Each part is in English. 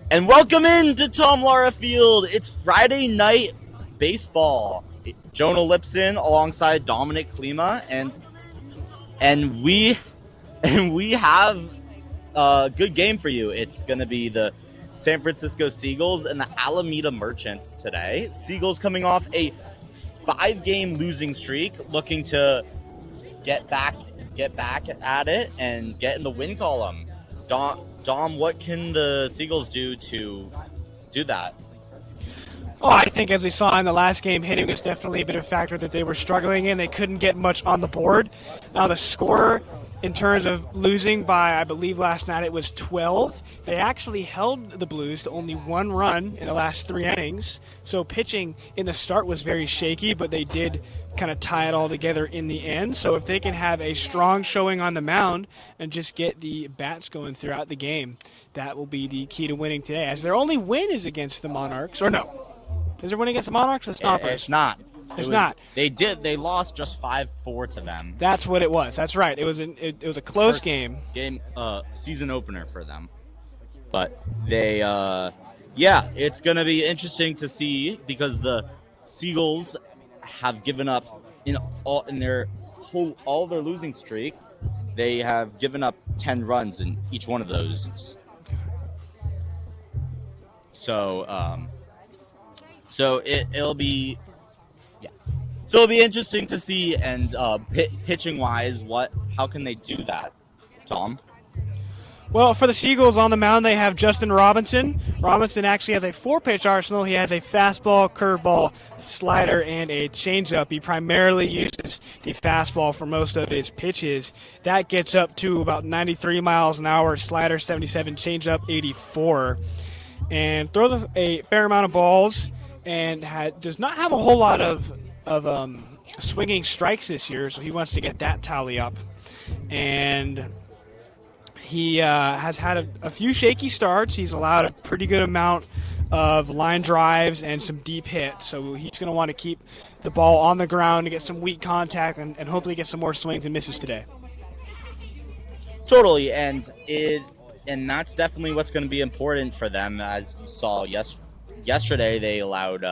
And welcome in to Tom Lara Field. It's Friday night baseball. Jonah Lipson alongside Dominic Klima, and we and we have a good game for you. It's going to be the San Francisco Seagulls and the Alameda Merchants today. Seagulls coming off a 5-game losing streak, looking to get back get back at it and get in the win column. Dom, what can the Seagulls do to do that? Oh, I think as we saw in the last game, hitting was definitely a bit of a factor that they were struggling in. They couldn't get much on the board. Now the score, in terms of losing by, I believe last night it was 12. They actually held the Blues to only 1 run in the last 3 innings. So pitching in the start was very shaky, but they did kind of tie it all together in the end. So if they can have a strong showing on the mound and just get the bats going throughout the game, that will be the key to winning today. As their only win is against the Monarchs, or no, is there winning against the Monarchs or the Stompers? It's not. It's not. They lost just 5-4 to them. That's what it was. That's right. It was a close game. Season opener for them. But it's gonna be interesting to see because the Seagulls have given up all their losing streak. They have given up 10 runs in each one of those. So it'll be interesting to see, and pitching wise, how can they do that, Tom? Well, for the Seagulls on the mound, they have Justin Robinson. Robinson actually has a 4-pitch arsenal. He has a fastball, curveball, slider, and a changeup. He primarily uses the fastball for most of his pitches. That gets up to about 93 miles an hour, slider 77, changeup 84, and throws a fair amount of balls, and does not have a whole lot of swinging strikes this year, so he wants to get that tally up. And he has had a few shaky starts. He's allowed a pretty good amount of line drives and some deep hits, so he's going to want to keep the ball on the ground to get some weak contact and hopefully get some more swings and misses today. Totally, and that's definitely what's going to be important for them. As you saw yesterday, they allowed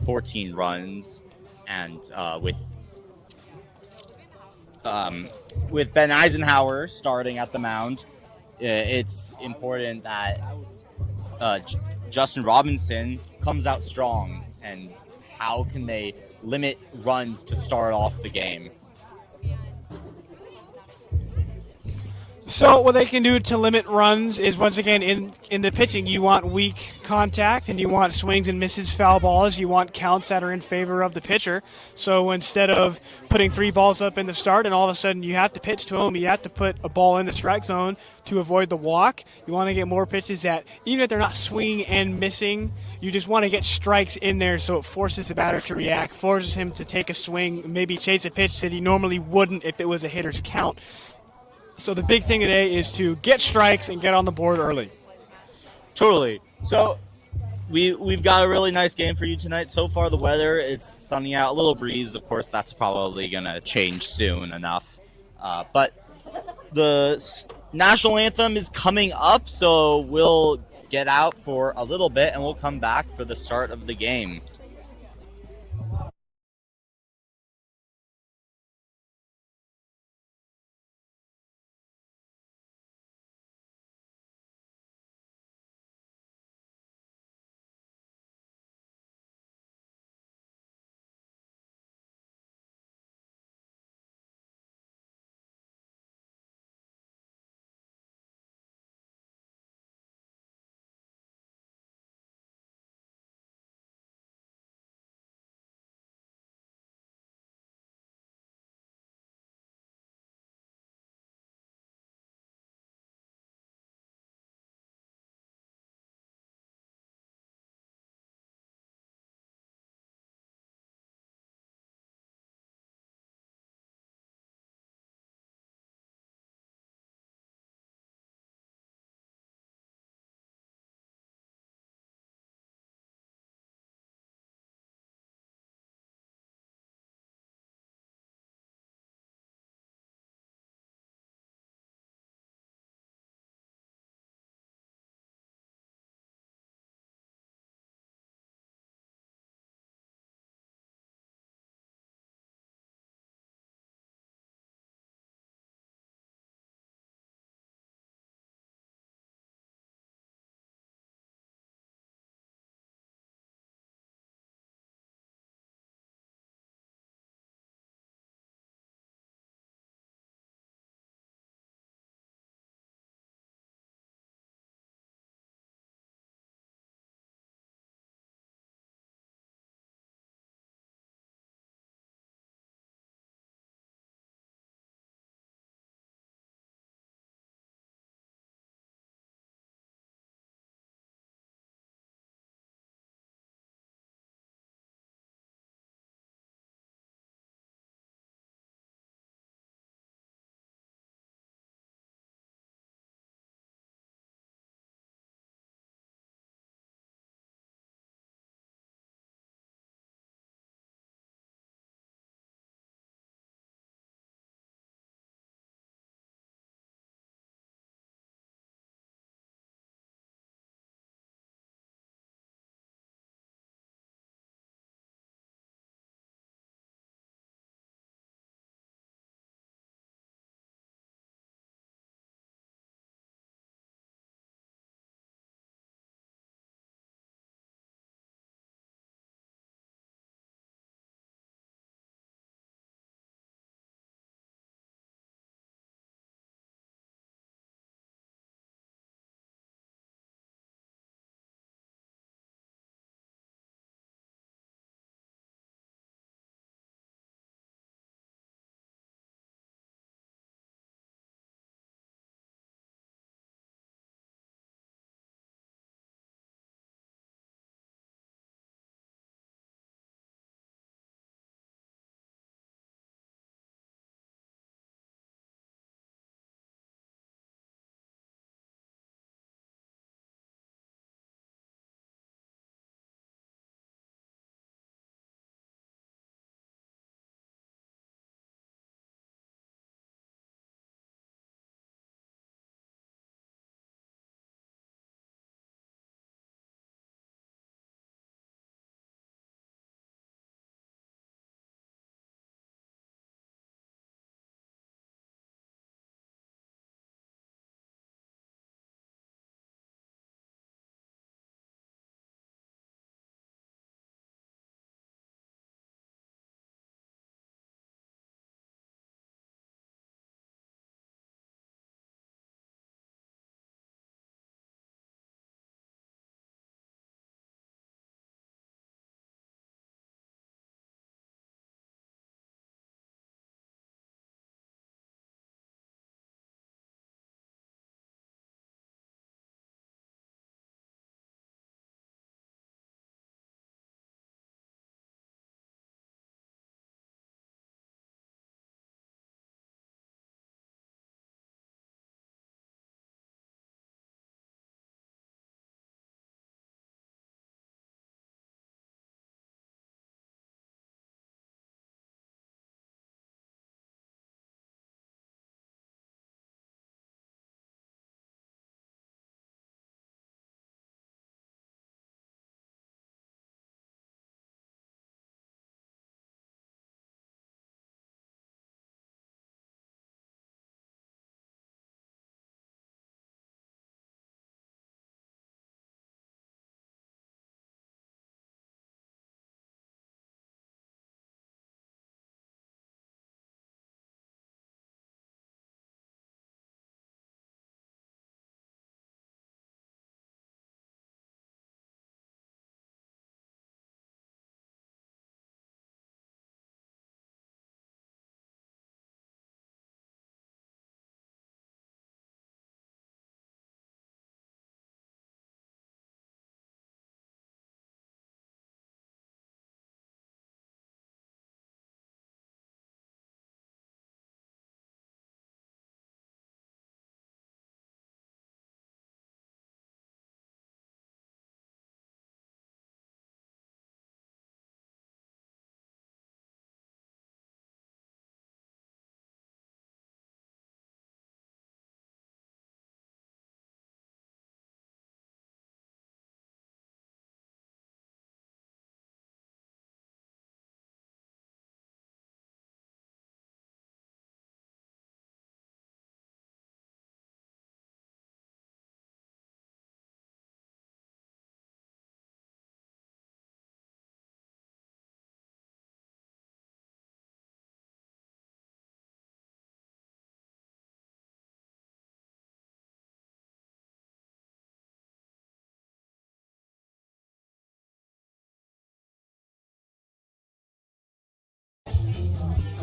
14 runs, and with Ben Eisenhower starting at the mound, it's important that Justin Robinson comes out strong. And how can they limit runs to start off the game? So what they can do to limit runs is, once again, in the pitching, you want weak contact and you want swings and misses, foul balls. You want counts that are in favor of the pitcher. So instead of putting 3 balls up in the start and all of a sudden you have to pitch to them, you have to put a ball in the strike zone to avoid the walk. You want to get more pitches that, even if they're not swinging and missing, you just want to get strikes in there so it forces the batter to react, forces him to take a swing, maybe chase a pitch that he normally wouldn't if it was a hitter's count. So the big thing today is to get strikes and get on the board early. Totally. So we've got a really nice game for you tonight. So far, the weather, it's sunny out, a little breeze. Of course, that's probably going to change soon enough. But the national anthem is coming up, so we'll get out for a little bit, and we'll come back for the start of the game.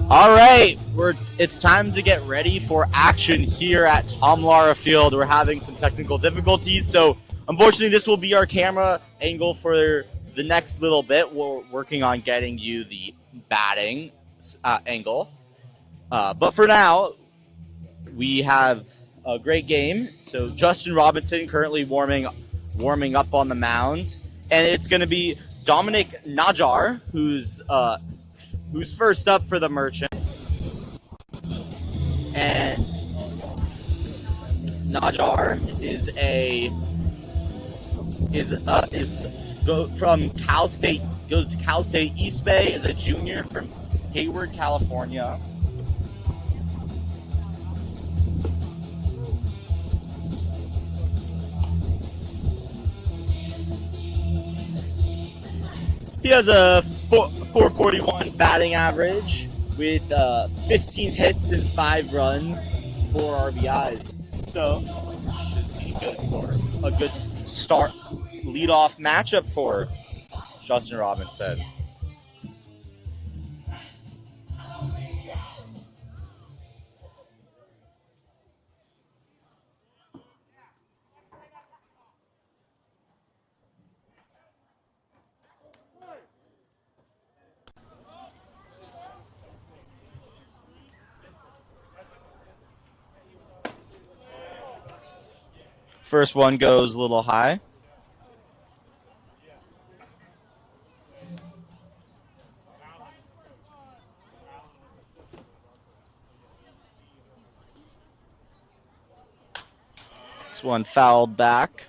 All right, it's time to get ready for action here at Tom Lara Field. We're having some technical difficulties, so unfortunately this will be our camera angle for the next little bit. We're working on getting you the batting angle. But for now, we have a great game. So Justin Robinson currently warming up on the mound, and it's going to be Dominic Najar, who's first up for the Merchants. And Najar from Cal State, goes to Cal State East Bay, is a junior from Hayward, California. He has a 441 batting average with 15 hits and 5 runs, 4 RBIs. So, should be good for a good start, leadoff matchup for Justin Robinson. First one goes a little high. This one fouled back.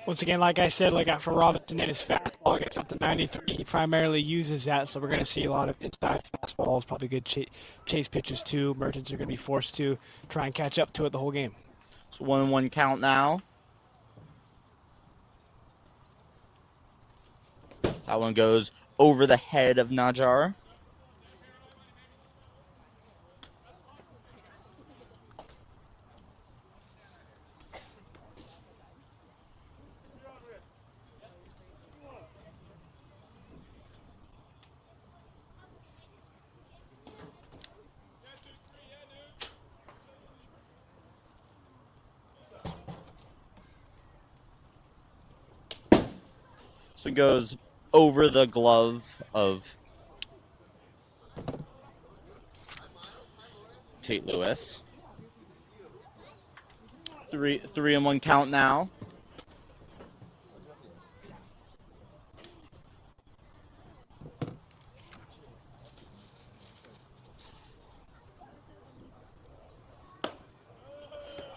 Once again, like I said, for Robinson and his fastball gets up to 93. He primarily uses that, so we're going to see a lot of inside fastballs, probably good chase pitches too. Merchants are going to be forced to try and catch up to it the whole game. It's 1-1 count now. That one goes over the head of Najar. So it goes over the glove of Tate Lewis. 3-1 count now.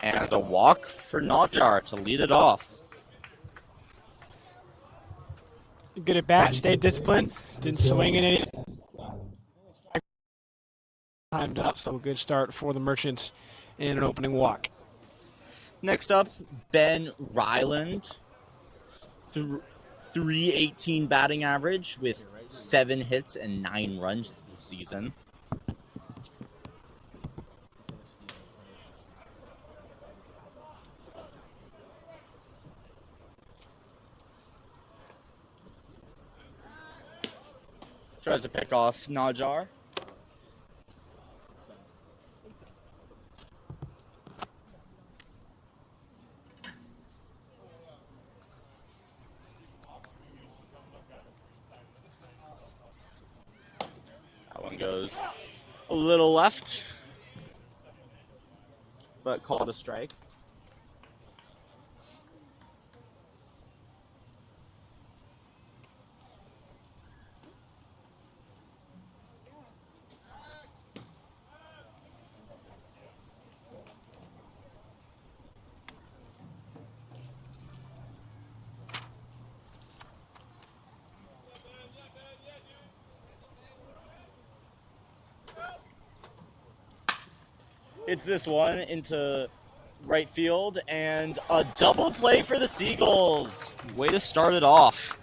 And a walk for Najar to lead it off. Good at bat, stayed disciplined, didn't swing in any. Timed up, so a good start for the Merchants in an opening walk. Next up, Ben Ryland, 318 batting average with 7 hits and 9 runs this season. Tries to pick off Najar. That one goes a little left, but called a strike. It's this one into right field, and a double play for the Seagulls. Way to start it off.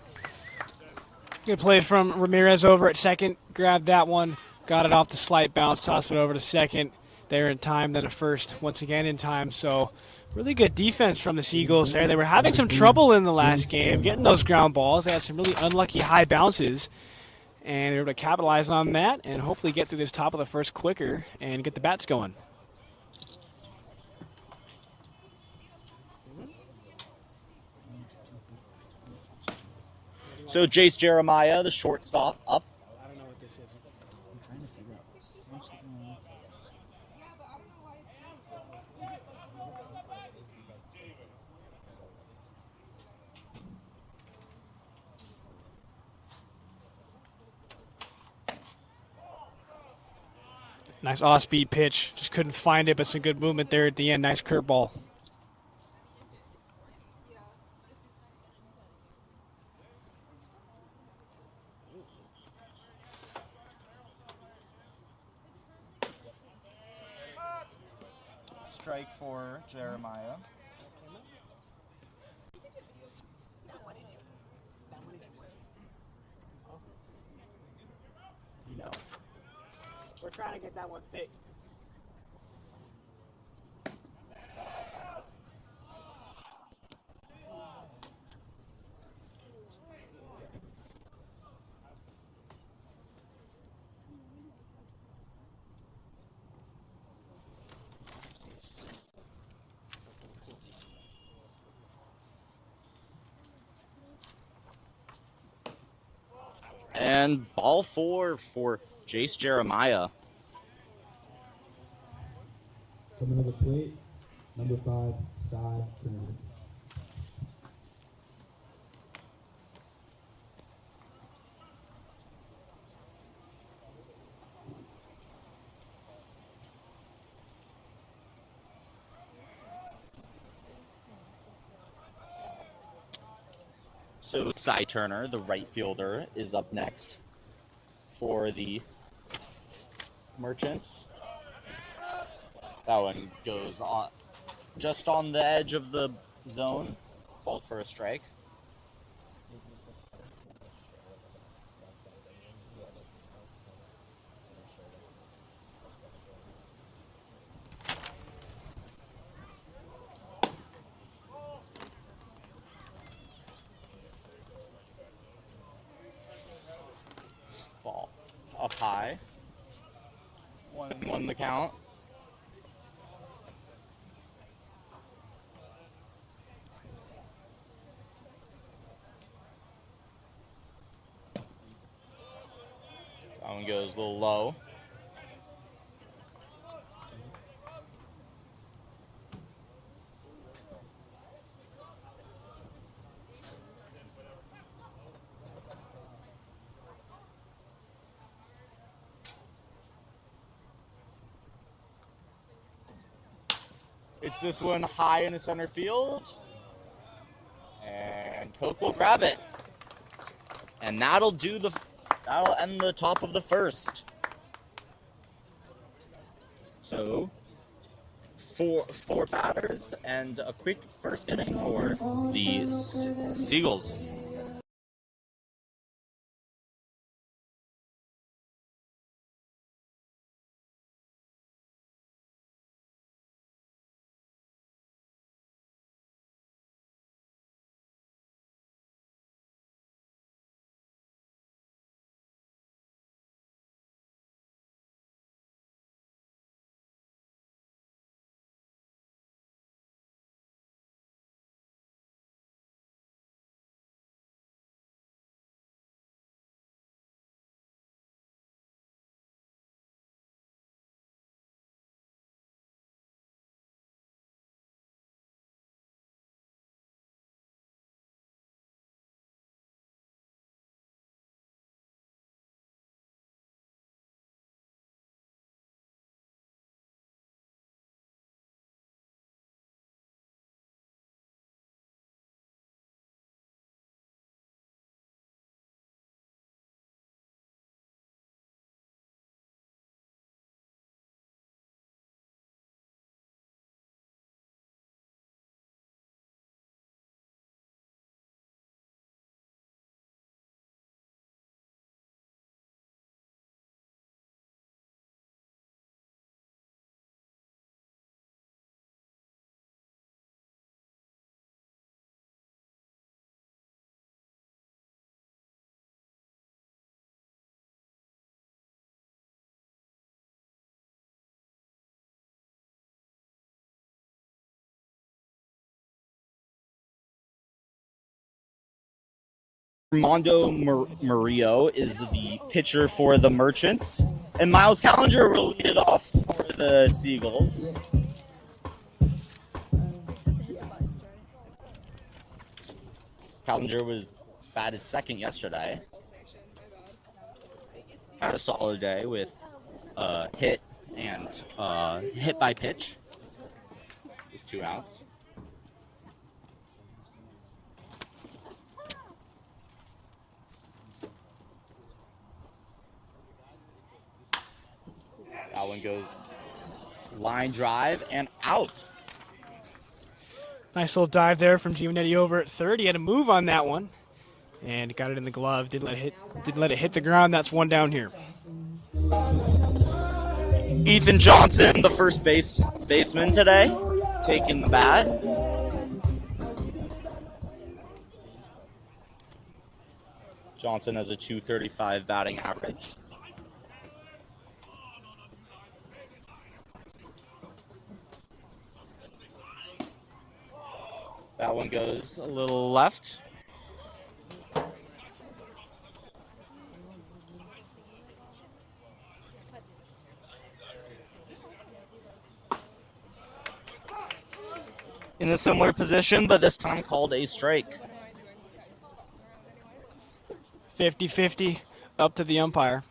Good play from Ramirez over at second. Grabbed that one, got it off the slight bounce, tossed it over to second. There in time, then a first once again in time. So really good defense from the Seagulls there. They were having some trouble in the last game getting those ground balls. They had some really unlucky high bounces. and they're able to capitalize on that and hopefully get through this top of the first quicker and get the bats going. So Jace Jeremiah, the shortstop, up. I don't know what this is. I'm trying to figure out. Nice off-speed pitch. Just couldn't find it, but some good movement there at the end. Nice curveball. Strike for Jeremiah. You know, we're trying to get that one fixed. And ball 4 for Jace Jeremiah. Coming to the plate, number 5, Cy Trinity. So Cy Turner, the right fielder, is up next for the Merchants. That one goes on just on the edge of the zone, called for a strike. Ball up high. 1-1 the count. That one goes a little low. It's this one high in the center field. And Coke will grab it. And that'll end the top of the first. So four batters and a quick first inning for the Seagulls. Armando Murillo is the pitcher for the Merchants, and Miles Callinger will lead it off for the Seagulls. Callinger was batted second yesterday. Had a solid day with hit and hit by pitch with 2 outs. That one goes line drive and out. Nice little dive there from Giovanetti over at third. He had a move on that one and got it in the glove. Didn't let it hit the ground. That's one down here. Ethan Johnson, the first baseman today, taking the bat. Johnson has a .235 batting average. That one goes a little left. In a similar position, but this time called a strike. 50-50 up to the umpire.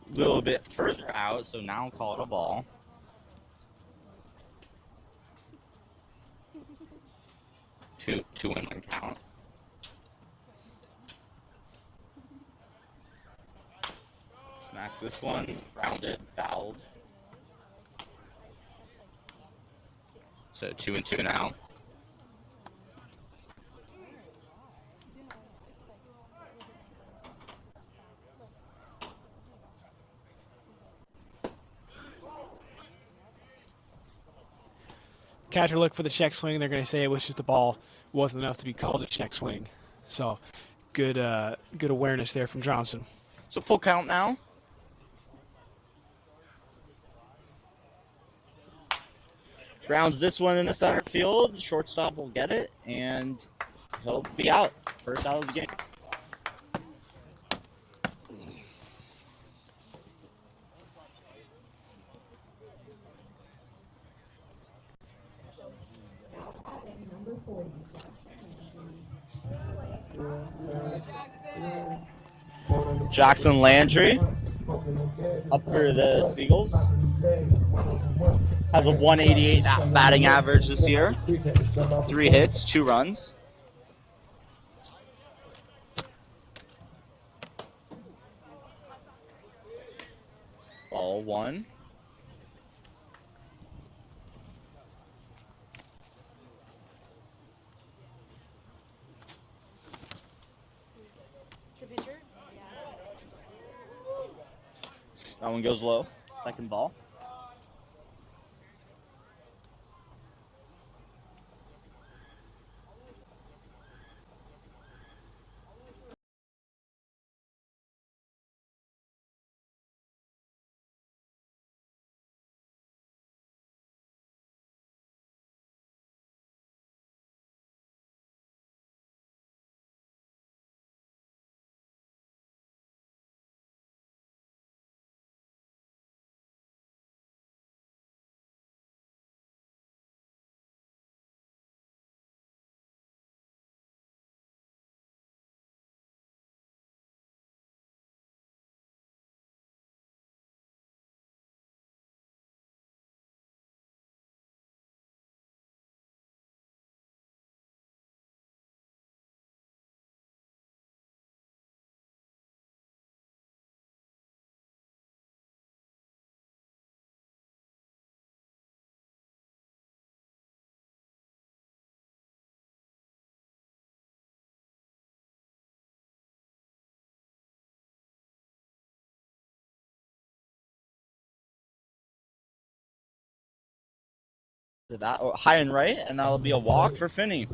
A little bit further out, so now call it a ball. Two and one count. Smacks this one, rounded, fouled. So 2-2 now. Catcher look for the check swing. They're going to say it was just the ball. Wasn't enough to be called a check swing. So good awareness there from Johnson. So full count now. Grounds this one in the center field. Shortstop will get it, and he'll be out. First out of the game. Number 40, Jackson Landry up for the Seagulls. Has a 188 batting average this year. 3 hits, 2 runs. Ball 1. That one goes low. Second ball. To that high and right, and that'll be a walk for Finney.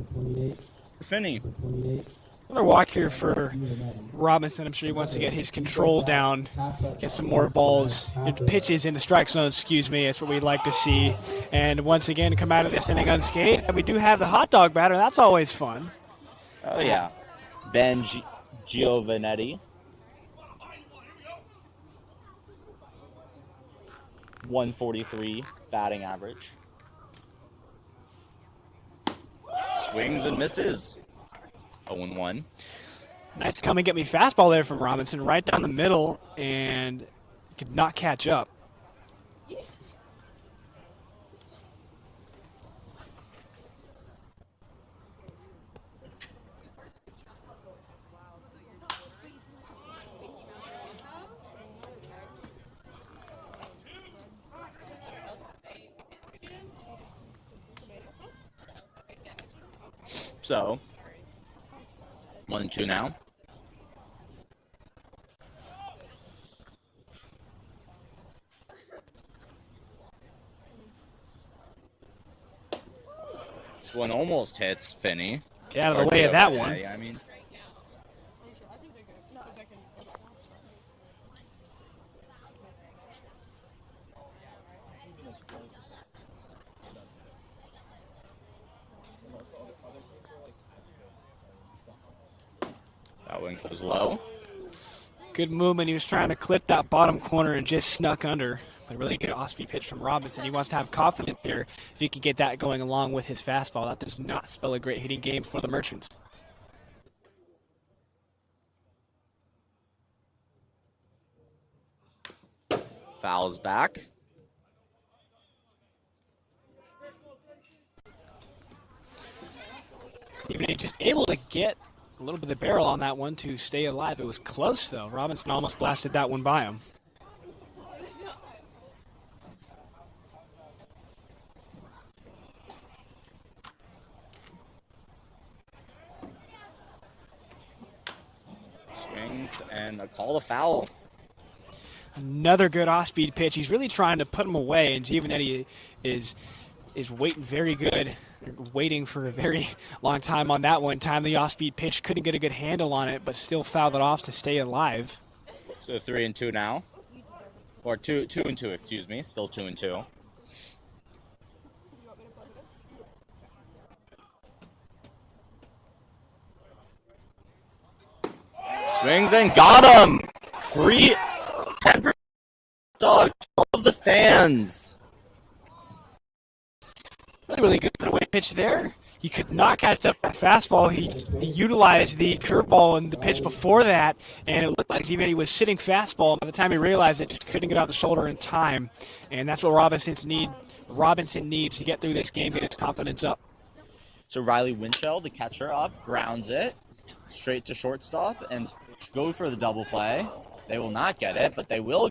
Another walk here for Robinson. I'm sure he wants to get his control down, get some more balls, pitches in the strike zone, excuse me. That's what we'd like to see. And once again, come out of this inning unscathed. And we do have the hot dog batter. That's always fun. Oh, yeah. Ben Giovanetti. 143 batting average. Swings and misses. 0-1. Nice come and get me fastball there from Robinson right down the middle, and could not catch up. So, 1-2 now. This one almost hits Finney. Get out of the way of that one. Yeah, I mean. That one goes low. Good movement. He was trying to clip that bottom corner and just snuck under. But a really good off-speed pitch from Robinson. He wants to have confidence here if he can get that going along with his fastball. That does not spell a great hitting game for the Merchants. Fouls back. Even just able to get a little bit of the barrel on that one to stay alive. It was close, though. Robinson almost blasted that one by him. Swings and a call to foul. Another good off-speed pitch. He's really trying to put him away, and Giovanetti is waiting very good, waiting for a very long time on that one. Time the off-speed pitch, couldn't get a good handle on it, but still fouled it off to stay alive. So 3-2 now, or 2-2, excuse me. Still 2-2. Swings and got him. Free. Dog of the fans. Really good away pitch there. He could not catch up that fastball. He utilized the curveball in the pitch before that, and it looked like Giovanni was sitting fastball. By the time he realized it, just couldn't get off the shoulder in time. And that's what Robinson needs to get through this game, get his confidence up. So Riley Winchell, the catcher, up, grounds it straight to shortstop, and go for the double play. They will not get it, but they will.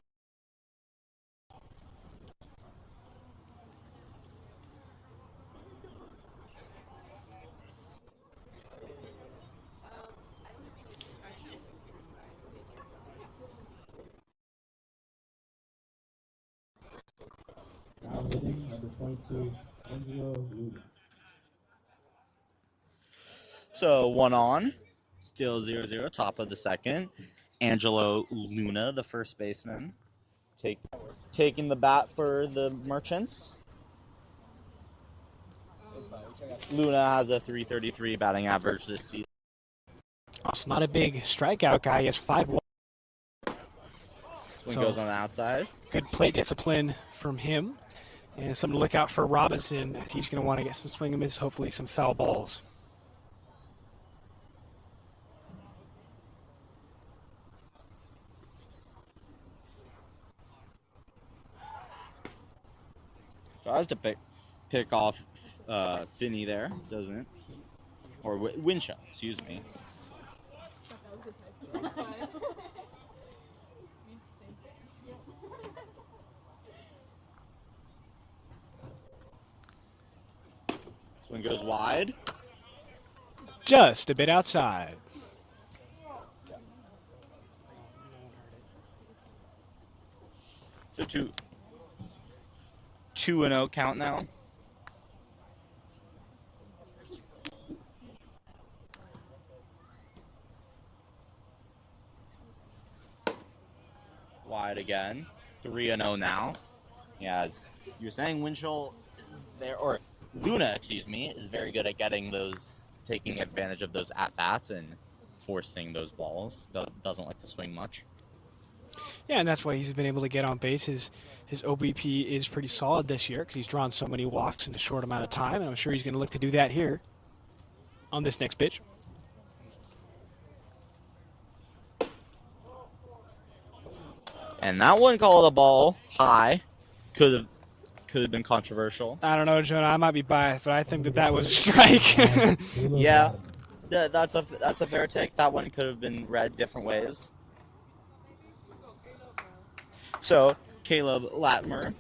Now hitting number 22, Angelo Luna. So 1 on, still 0-0, top of the second. Angelo Luna, the first baseman, taking the bat for the Merchants. Luna has a .333 batting average this season. Also not a big strikeout guy. He has 5-1. This one goes on the outside. Good play discipline from him. And something to look out for Robinson. He's going to want to get some swing and miss, hopefully some foul balls. Tries to pick off Finney there, doesn't it? Or Winchell, excuse me. This one goes wide. Just a bit outside. So 2-0 count now. wide again. 3-0 now. Yeah, as you were saying, Winchell is there, or Luna, excuse me, is very good at taking advantage of those at bats and forcing those balls. Doesn't like to swing much. Yeah, and that's why he's been able to get on base. His OBP is pretty solid this year because he's drawn so many walks in a short amount of time, and I'm sure he's going to look to do that here on this next pitch. And that one called a ball high. Could have been controversial. I don't know, Jonah. I might be biased, but I think that was a strike. Yeah, that's a fair take. That one could have been read different ways. So Caleb Latimer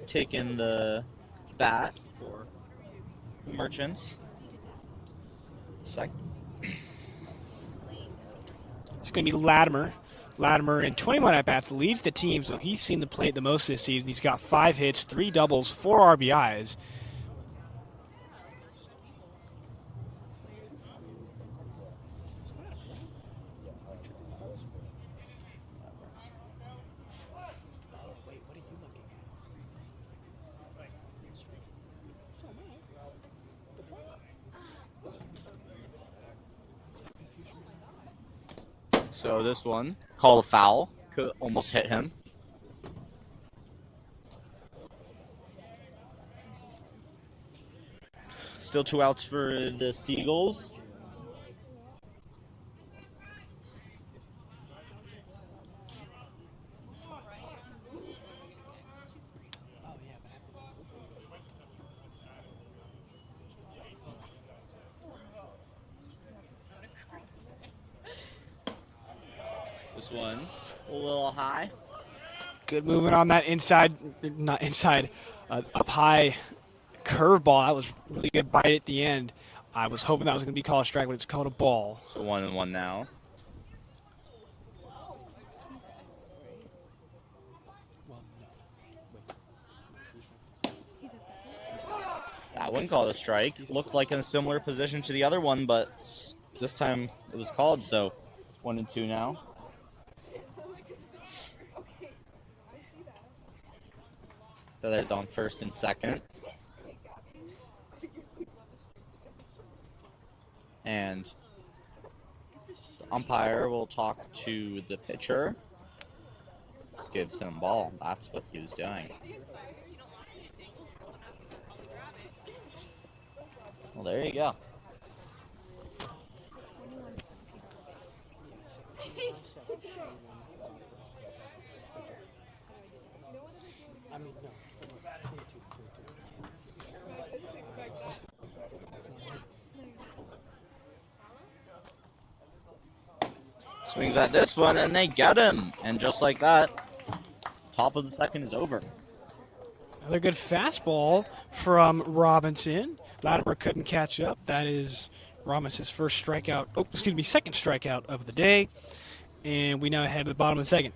taking the bat for Merchants. It's going to be Latimer. Latimer in 21 at-bats leads the team, so he's seen the plate the most this season. He's got 5 hits, 3 doubles, 4 RBIs. So this one, call a foul, could almost hit him. Still 2 outs for the Seagulls. This one, a little high. Good movement on that up high curveball. That was really good bite at the end. I was hoping that was going to be called a strike, but it's called a ball. So 1-1 now. That one called a strike. Looked like in a similar position to the other one, but this time it was called, so it's 1-2 now. So there's on first and second. And the umpire will talk to the pitcher. Gives him ball. That's what he was doing. Well, there you go. Swings at this one, and they get him. And just like that, top of the second is over. Another good fastball from Robinson. Latimer couldn't catch up. That is Robinson's second strikeout of the day. And we now head to the bottom of the second.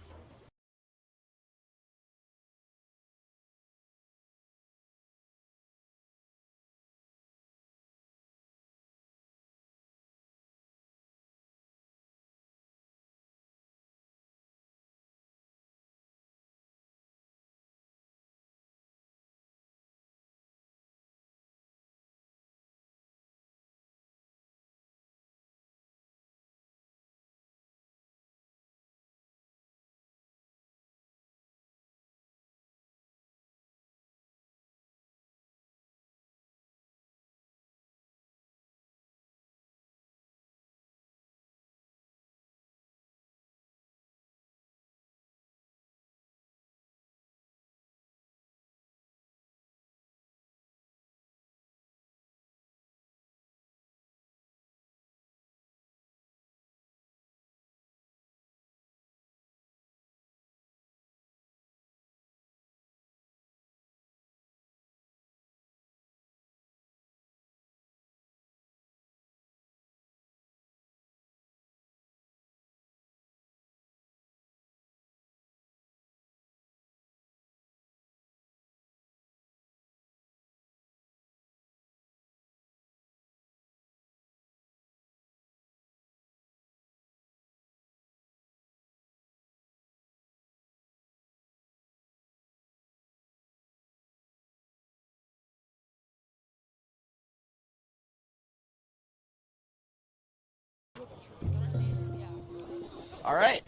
All right.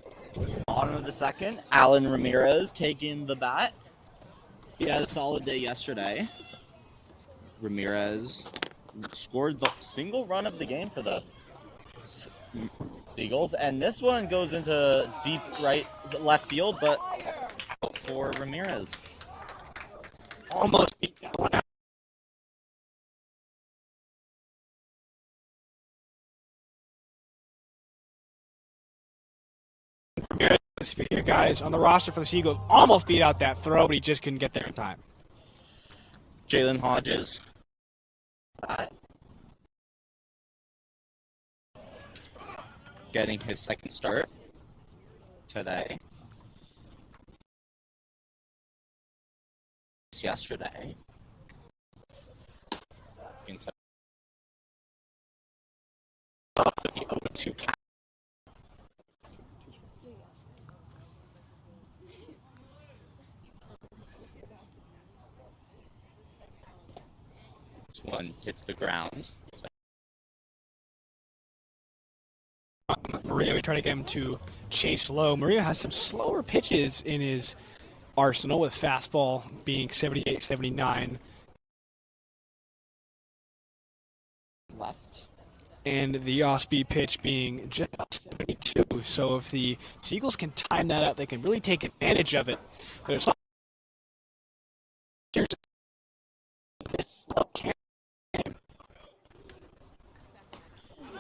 Bottom of the second, Alan Ramirez taking the bat. He had a solid day yesterday. Ramirez scored the single run of the game for the Seagulls, and this one goes into deep left field, but out for Ramirez. Almost beat that one out. Your guys on the roster for the Seagulls almost beat out that throw, but he just couldn't get there in time. Jalen Hodges. Getting his second start today. Yesterday. This one hits the ground. Maria, we try to get him to chase low. Maria has some slower pitches in his arsenal, with fastball being 78, 79. Left. And the off-speed pitch being just 72. So if the Seagulls can time that out, they can really take advantage of it. But it's not.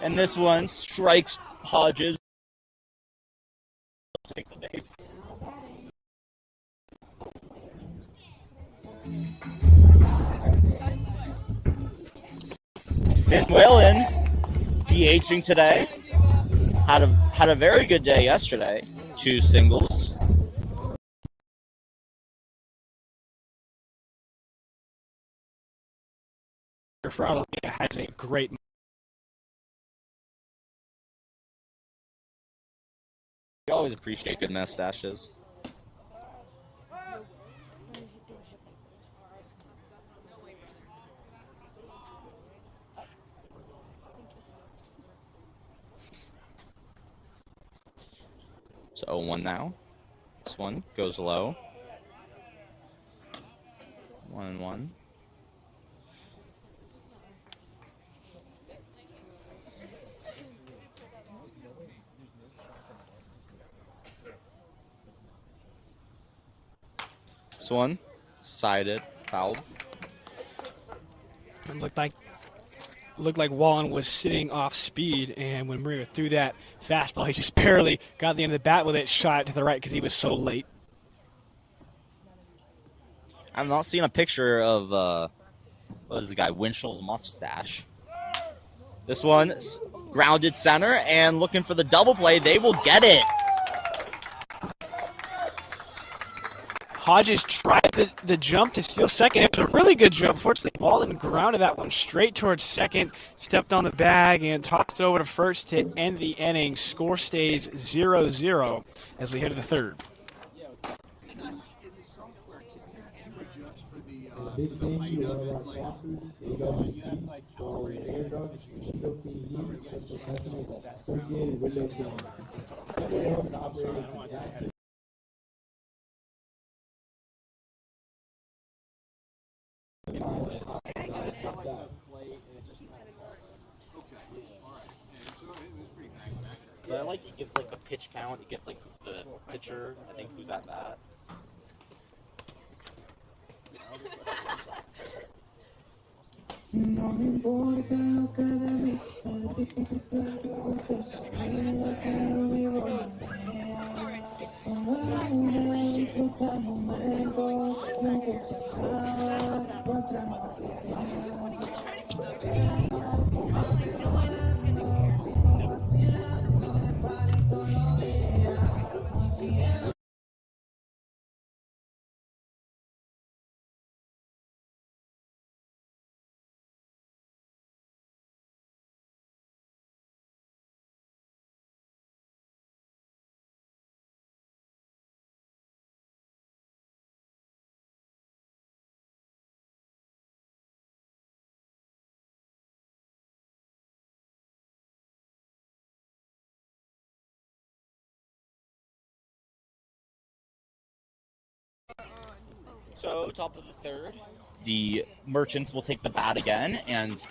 And this one strikes Hodges. Take the base. Finn Whalen, DHing today. Had a very good day yesterday. 2 singles. For Alameda has a great. We always appreciate good mustaches. So 0-1 now. This one goes low. 1-1. This one sided, fouled. It looked like Wallen was sitting off speed, and when Maria threw that fastball, he just barely got the end of the bat with it, shot it to the right because he was so late. I'm not seeing a picture of what is the guy, Winchell's mustache. This one grounded center and looking for the double play. They will get it. Hodges tried the jump to steal second. It was a really good jump. Fortunately, Wallen grounded that one straight towards second, stepped on the bag, and tossed it over to first to end the inning. Score stays 0-0 as we head to the third. And a big thank you to all of our sponsors, AWC, for all the air ducts, and window cleaning needs, as professionals at Associated Window Cleaning. They have operated since 19. But I like it gives like the pitch count. It gives like the pitcher, I think, who's at bat. No me importa lo que de mí usted sabía que yo vivo la mía. Solo una disfruta el momento, tiempo se acaba, otra no So, top of the third, the Merchants will take the bat again, and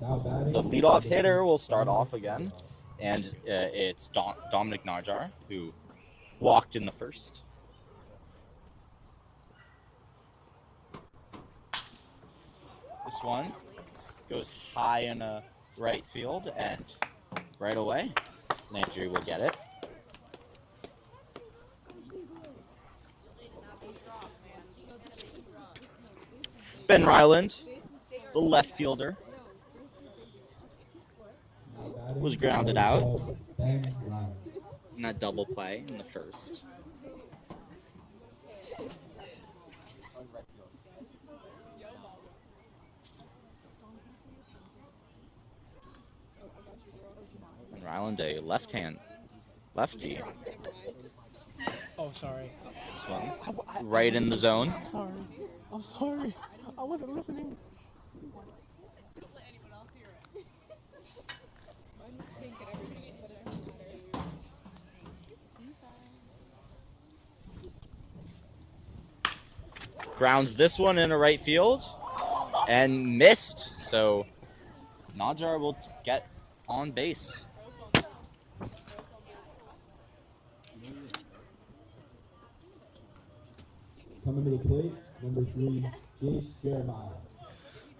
Now batting. the leadoff hitter will start off again. And it's Dominic Najar, who walked in the first. This one goes high in a right field, and right away, Landry will get it. Ben Ryland, the left fielder, was grounded out Ben Ryan. in that double play in the first. Ben Ryland, a lefty. Oh, sorry. This one, right in the zone. I'm sorry. I wasn't listening. Grounds this one in a right field and missed. So Najar will get on base. Coming to the plate, number 3, Jace Jeremiah.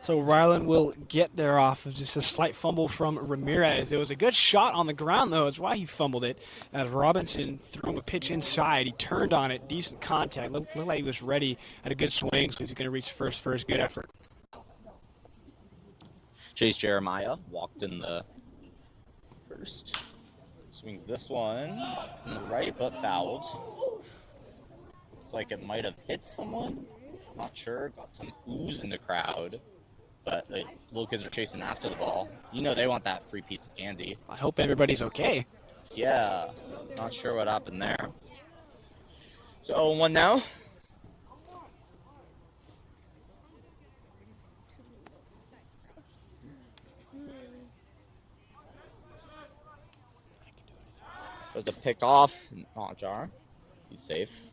So Ryland will get there off of just a slight fumble from Ramirez. It was a good shot on the ground, though. That's why he fumbled it. As Robinson threw him a pitch inside, he turned on it, decent contact. Looked like he was ready, had a good swing, so he's going to reach first. Good effort. Chase Jeremiah walked in the first. Swings this one in the right, but fouled. Looks like it might have hit someone. Not sure. Got some ooze in the crowd. But the little kids are chasing after the ball. You know they want that free piece of candy. I hope everybody's okay. Yeah, not sure what happened there. So 0-1 now. So the pick off, not jar. He's safe.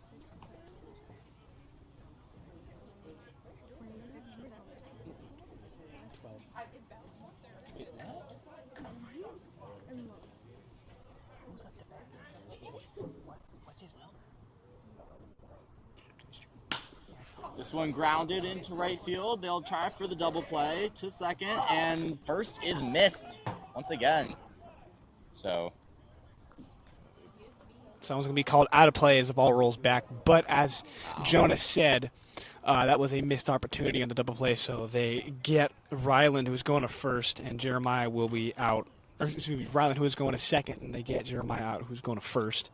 This one grounded into right field. They'll try for the double play to second, and first is missed once again. So Someone's going to be called out of play as the ball rolls back. But as Jonah said, that was a missed opportunity on the double play, so they get Ryland, who's going to first, and Jeremiah will be out. Or excuse me, Ryland, who is going to second, and they get Jeremiah out, who's going to first.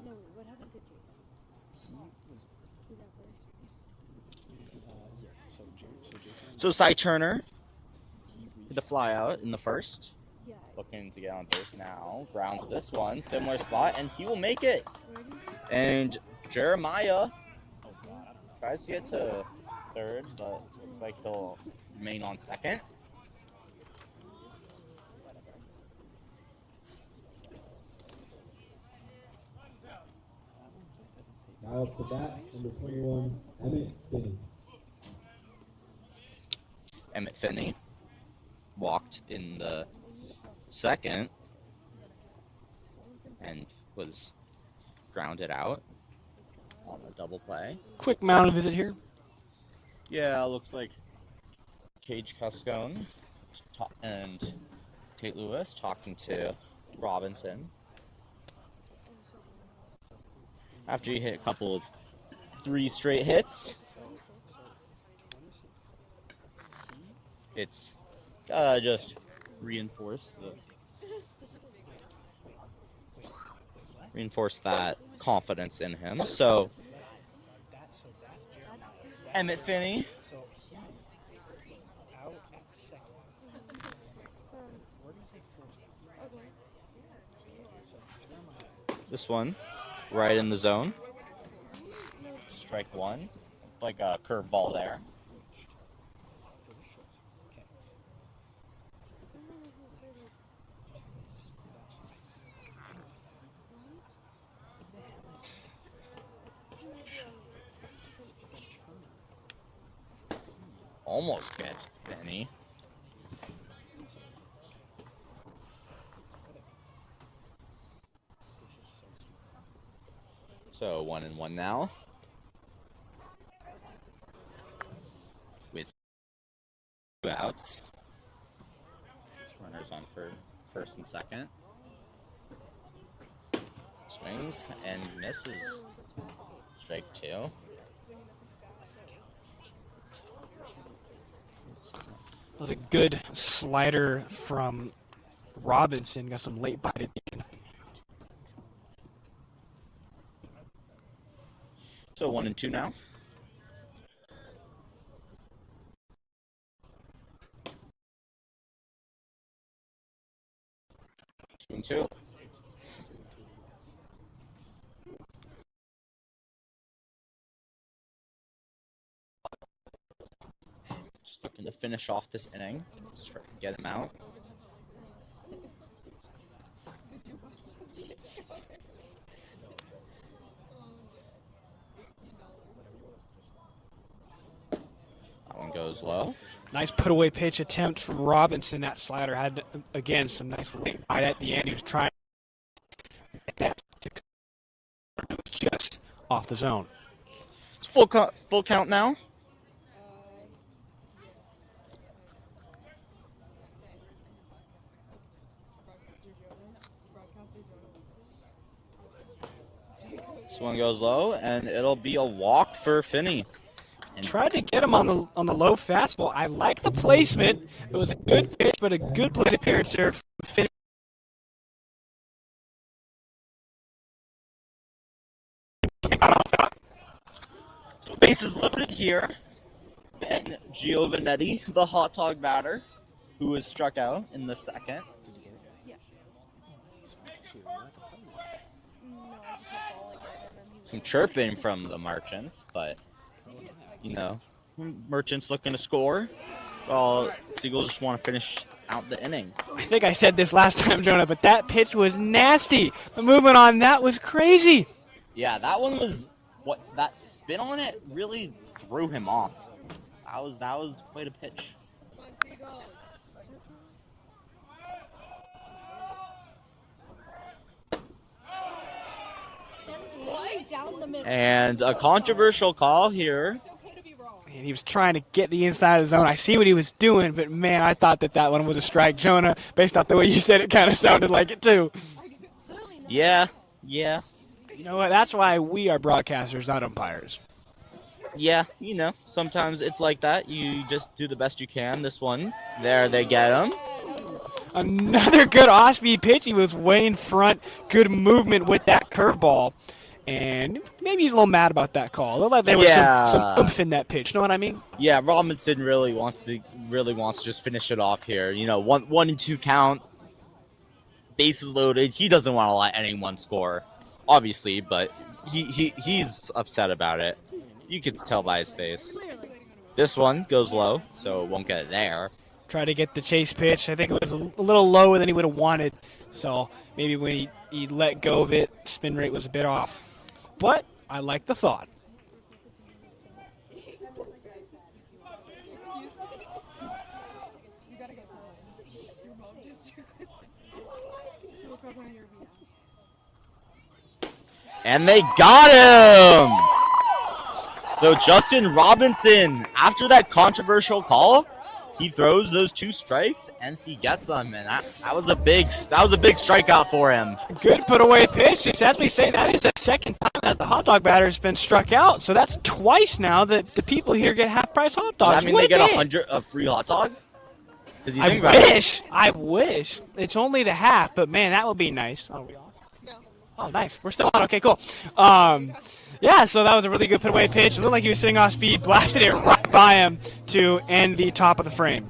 No, what happened to Jace? He's out first. So Cy Turner hit a fly out in the first. Yeah. Looking to get on base now. Grounds this one, similar spot, and he will make it. And Jeremiah tries to get to third, but looks like he'll remain on second. Now up to bat, number 21, Emmett Finney. Emmett Finney walked in the second and was grounded out on the double play. Quick mound visit here. Yeah, looks like Cage Cascone and Tate Lewis talking to Robinson. After he hit a couple of 3 straight hits, it's just reinforce that confidence in him. So Emmett Finney this one right in the zone. Strike one, like a curveball there. almost gets Finney. So 1-1 now. With 2 outs. Runners on for first and second. Swings and misses. Strike 2. That was a good slider from Robinson. Got some late bite at the end. So 1-2 now. And 2. Just looking to finish off this inning. Just try to get him out. That one goes low. Nice put away pitch attempt from Robinson. That slider had, again, some nice late bite at the end. He was trying to get that to it was just off the zone. It's full count now. This one goes low, and it'll be a walk for Finney. And Tried to get him on the low fastball. I like the placement. It was a good pitch, but a good plate appearance there from Finney. So bases loaded here. Ben Giovanetti, the hot dog batter, who was struck out in the second. Some chirping from the Merchants, but, you know, Merchants looking to score. Well, Seagulls just want to finish out the inning. I think I said this last time, Jonah, but that pitch was nasty. The movement on that was crazy. Yeah, that one was that spin on it really threw him off. That was quite a pitch. And a controversial call here. And he was trying to get the inside of the zone. I see what he was doing, but man, I thought that one was a strike. Jonah, based off the way you said it, kind of sounded like it too. Yeah. You know what? That's why we are broadcasters, not umpires. Yeah, you know, sometimes it's like that. You just do the best you can. This one, there they get him. Another good off-speed pitch. He was way in front. Good movement with that curveball. And maybe he's a little mad about that call. Looked like there was some oomph in that pitch. Know what I mean? Yeah, Robinson really wants to just finish it off here. You know, 1-2 count, bases loaded. He doesn't want to let anyone score, obviously, but he's upset about it. You can tell by his face. This one goes low, so won't get it there. Try to get the chase pitch. I think it was a little lower than he would have wanted. So maybe when he let go of it, spin rate was a bit off. But I like the thought. And they got him! So Justin Robinson, after that controversial call, he throws those 2 strikes and he gets them, and that was a big strikeout for him. Good put away pitch. It's actually saying that is the second time that the hot dog batter has been struck out. So that's twice now that the people here get half price hot dogs. Does that mean they get a free hot dog? I wish. It's only the half, but man, that would be nice. Oh, we off? No. Oh, nice. We're still on. Okay, cool. Yeah, so that was a really good put away pitch. It looked like he was sitting off speed, blasted it right by him to end the top of the frame.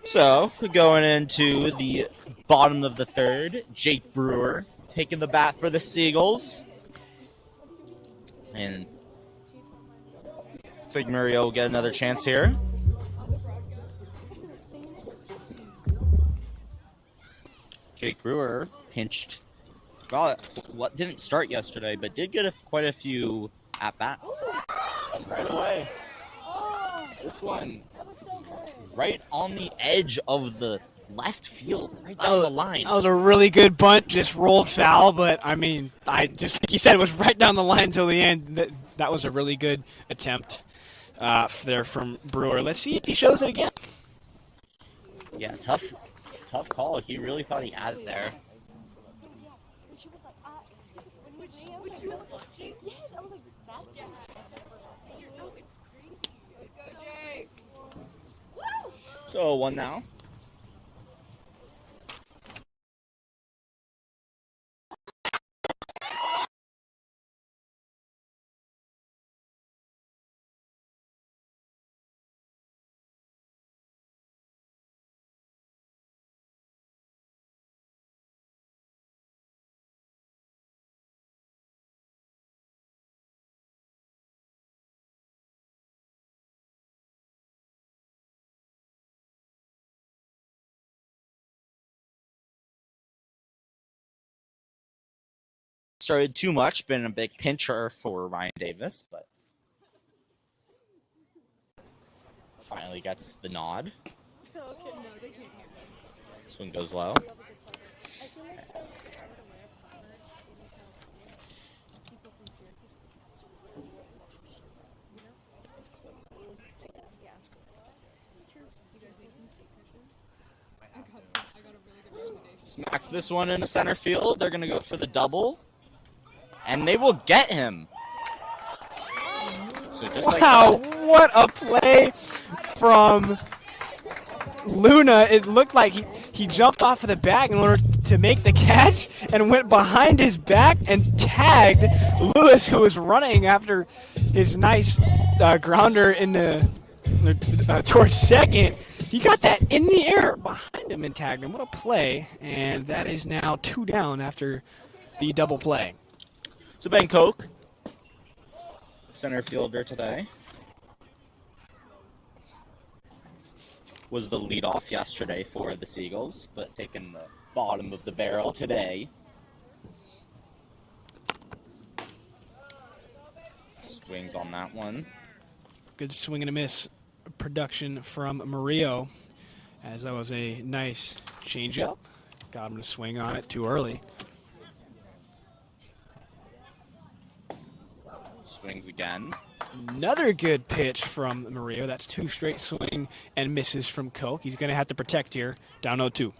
So, going into the bottom of the third, Jake Brewer taking the bat for the Seagulls. And looks like Mario will get another chance here. Jake Brewer pinched. What didn't start yesterday, but did get quite a few at bats. Right away. This one right on the edge of the left field, right down the line. That was a really good bunt, just rolled foul, but I mean, I just like you said, it was right down the line until the end. That was a really good attempt there from Brewer. Let's see if he shows it again. Yeah, tough call. He really thought he had it there. So 1 now. Started too much, been a big pincher for Ryan Davis, but finally gets the nod. This one goes low. Smacks this one in the center field. They're going to go for the double. And they will get him. So just Wow, like that. what a play from Luna. It looked like he jumped off of the bag in order to make the catch and went behind his back and tagged Lewis, who was running after his nice grounder in the towards second. He got that in the air behind him and tagged him. What a play. And that is now 2 down after the double play. So Ben Koch, center fielder today, was the leadoff yesterday for the Seagulls, but taking the bottom of the barrel today. Swings on that one. Good swing and a miss production from Murillo, as that was a nice changeup. Got him to swing on it too early. Swings again. Another good pitch from Murillo. That's 2 straight swing and misses from Koch. He's going to have to protect here. Down 0-2.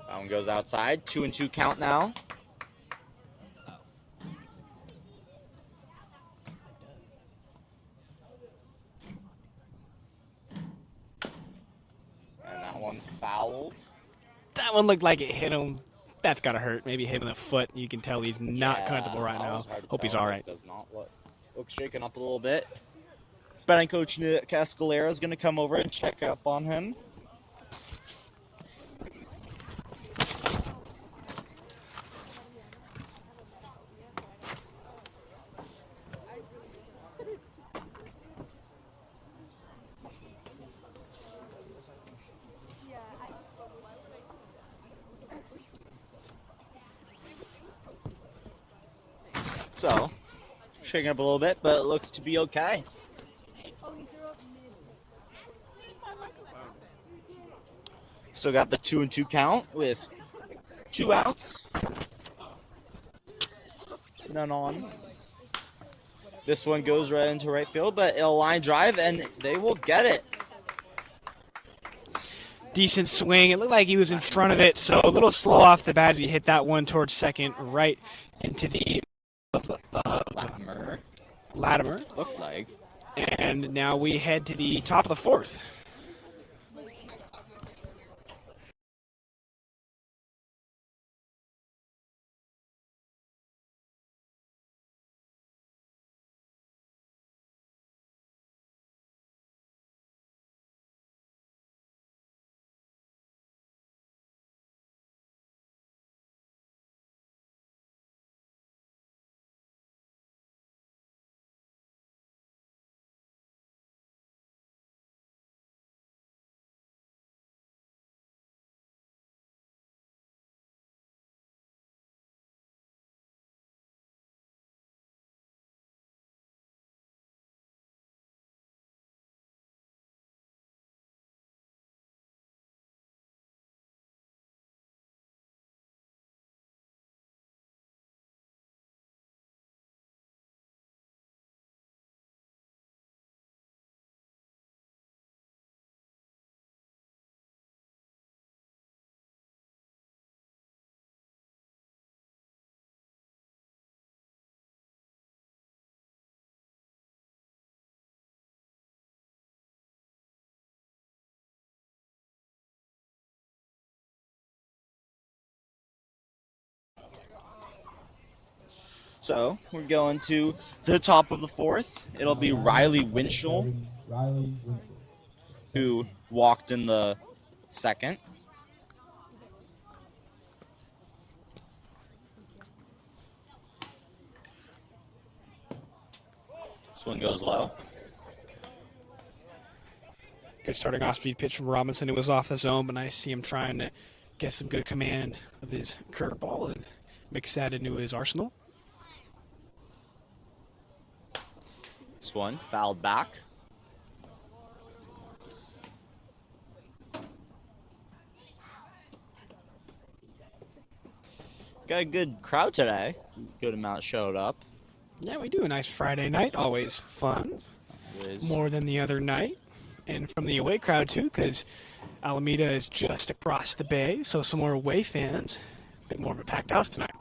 That one goes outside. 2-2 count now. And that one's fouled. That one looked like it hit him. That's got to hurt. Maybe hit him in the foot. You can tell he's not comfortable right now. Hope he's all right. Does not look shaken up a little bit. Batting coach Nick Cascalera is going to come over and check up on him. So, shaking up a little bit, but it looks to be okay. Still got the 2-2 count with 2 outs. None on. This one goes right into right field, but it'll line drive, and they will get it. Decent swing. It looked like he was in front of it, so a little slow off the bat as he hit that one towards second, right into the Latimer. Looked like. And now we head to the top of the 4th. So we're going to the top of the fourth. It'll be Riley Winchell, Riley Winchell. who walked in the second. This one goes low. Good starting off-speed pitch from Robinson. It was off the zone, but I see him trying to get some good command of his curveball and mix that into his arsenal. This one fouled back. Got a good crowd today. Good amount showed up. Yeah, we do a nice Friday night. Always fun. More than the other night. And from the away crowd, too, because Alameda is just across the bay, so some more away fans. A bit more of a packed house tonight.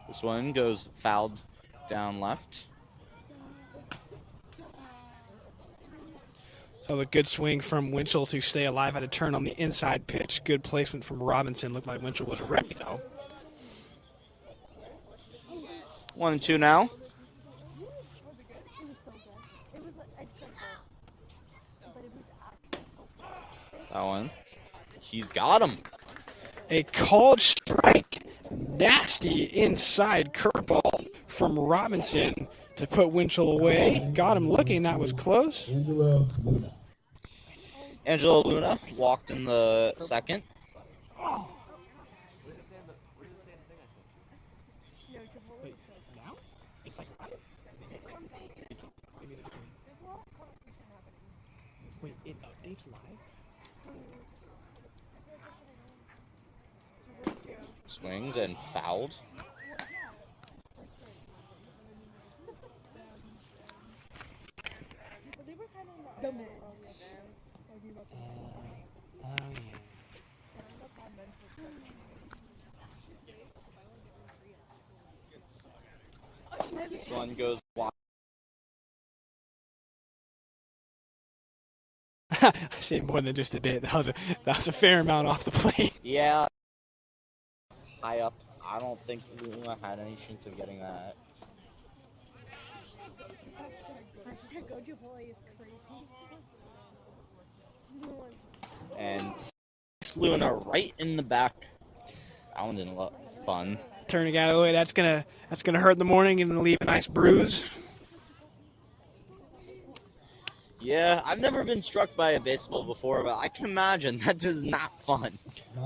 This one goes fouled down left. So a good swing from Winchell to stay alive at a turn on the inside pitch. Good placement from Robinson. Looked like Winchell was ready, though. 1-2 now. That one. He's got him. A called strike. Nasty inside curveball from Robinson to put Winchell away. Got him looking. That was close. Angelo Luna walked in the second. Wait, it updates live? Swings and fouled. This one goes wide. I say more than just a bit. That was a fair amount off the plate. Yeah. High up. I don't think Luna had any chance of getting that. And Luna right in the back. That one didn't look fun. Turning out of the way, that's gonna hurt in the morning and leave a nice bruise. Yeah, I've never been struck by a baseball before, but I can imagine that is not fun.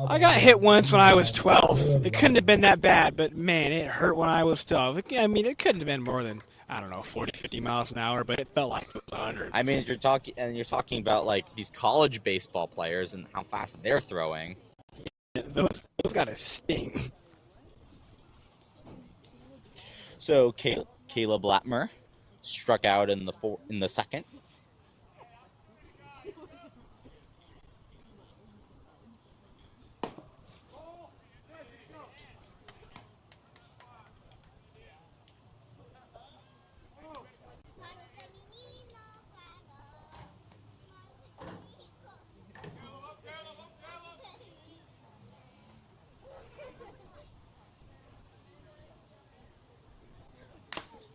I got hit once when I was 12. It couldn't have been that bad, but man, it hurt when I was 12. I mean, it couldn't have been more than, I don't know, 40, 50 miles an hour, but it felt like it was 100. I mean, you're talking about like these college baseball players and how fast they're throwing. Those gotta sting. So Caleb Latmer struck out in the second.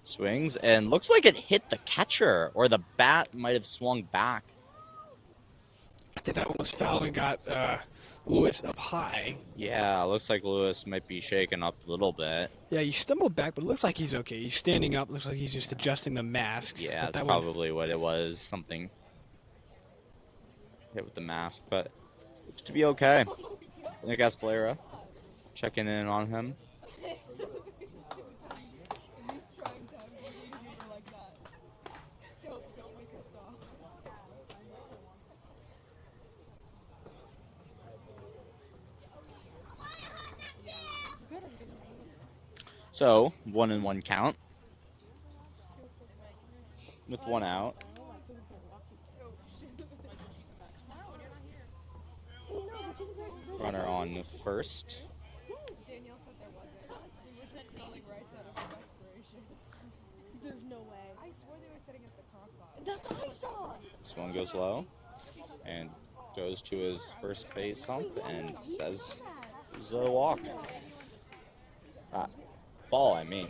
Swings and looks like it hit the catcher, or the bat might have swung back. I think that one was foul and got Lewis up high. Yeah, looks like Lewis might be shaken up a little bit. Yeah, he stumbled back, but it looks like he's okay. He's standing up. Looks like he's just adjusting the mask. Yeah, that's probably what it was. Something hit with the mask, but looks to be okay. Nick Escalera checking in on him. So, 1-1 count. With one out. Runner on first. Danielle said there wasn't. He was smelling rice out of desperation. There's no way. I swear they were sitting at the crock pot. That's what I saw. This one goes low. And goes to his first base hump and says it was a walk. Ball, I mean.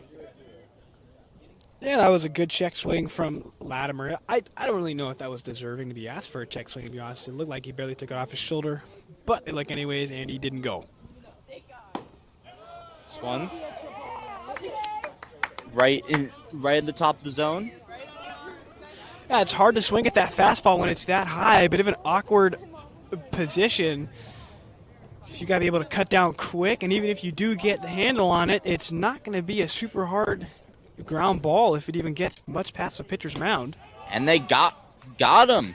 Yeah, that was a good check swing from Latimer. I don't really know if that was deserving to be asked for a check swing, to be honest. It looked like he barely took it off his shoulder, but it looked anyways, and he didn't go. This one, right at the top of the zone. Yeah, it's hard to swing at that fastball when it's that high. A bit of an awkward position. You got to be able to cut down quick, and even if you do get the handle on it, it's not going to be a super hard ground ball if it even gets much past the pitcher's mound. And they got him.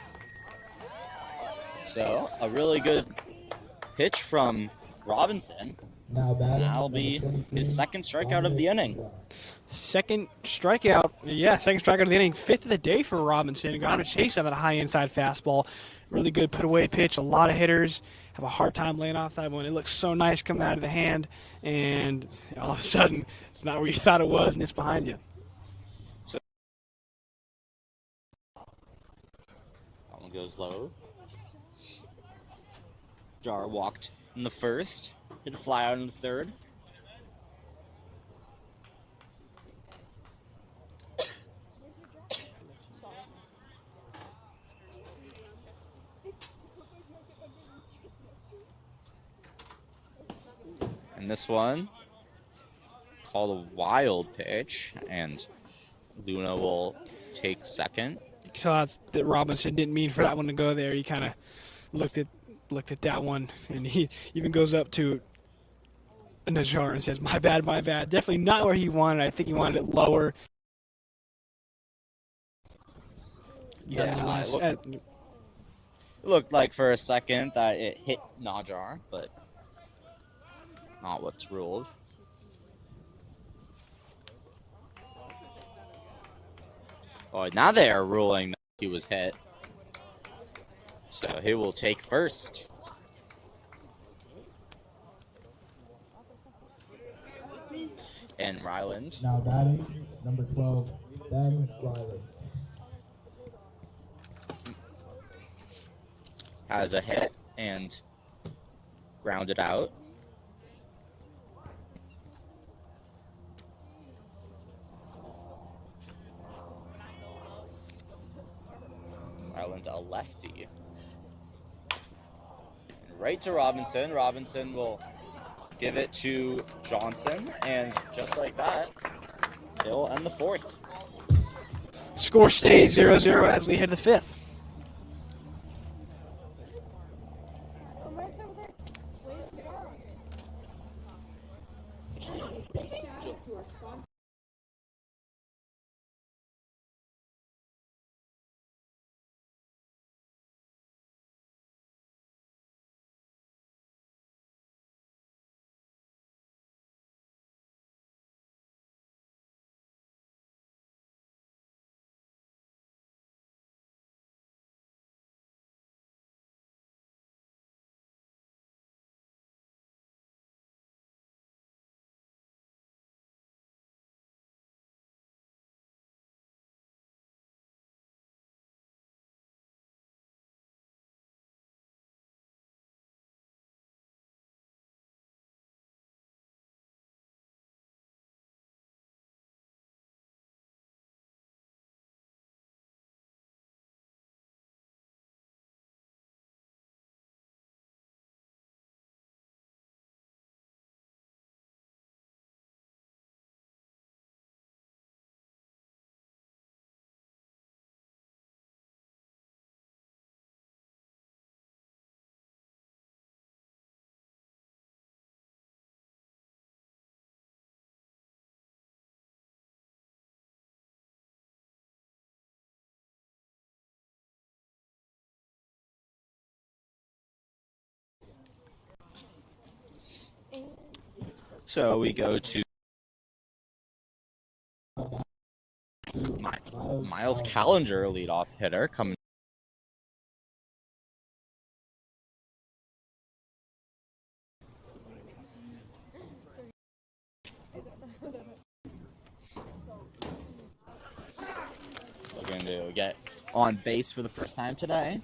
So a really good pitch from Robinson. Now batting. That'll be his second strikeout of the inning. Second strikeout of the inning, fifth of the day for Robinson. Got him a chase on that high inside fastball. Really good put away pitch. A lot of hitters have a hard time laying off that one. It looks so nice coming out of the hand, and all of a sudden it's not where you thought it was, and it's behind you. So that one goes low. Jar walked in the first, hit a fly out in the third. And this one, called a wild pitch, and Luna will take second. So that's that Robinson didn't mean for that one to go there. He kind of looked at that one, and he even goes up to Najjar and says, my bad. Definitely not where he wanted. I think he wanted it lower. Yeah, it looked like for a second that it hit Najjar, but not what's ruled. Oh, now they are ruling that he was hit. So he will take first. And Ryland. Now batting, number 12, Ben Ryland. Has a hit and grounded out. Ryland, a lefty. And right to Robinson. Robinson will give it to Johnson, and just like that, they'll end the fourth. Score stays 0-0 as we head to the fifth. Big shout out to our sponsor. So we go to Miles Callinger, leadoff hitter, coming. Looking to get on base for the first time today.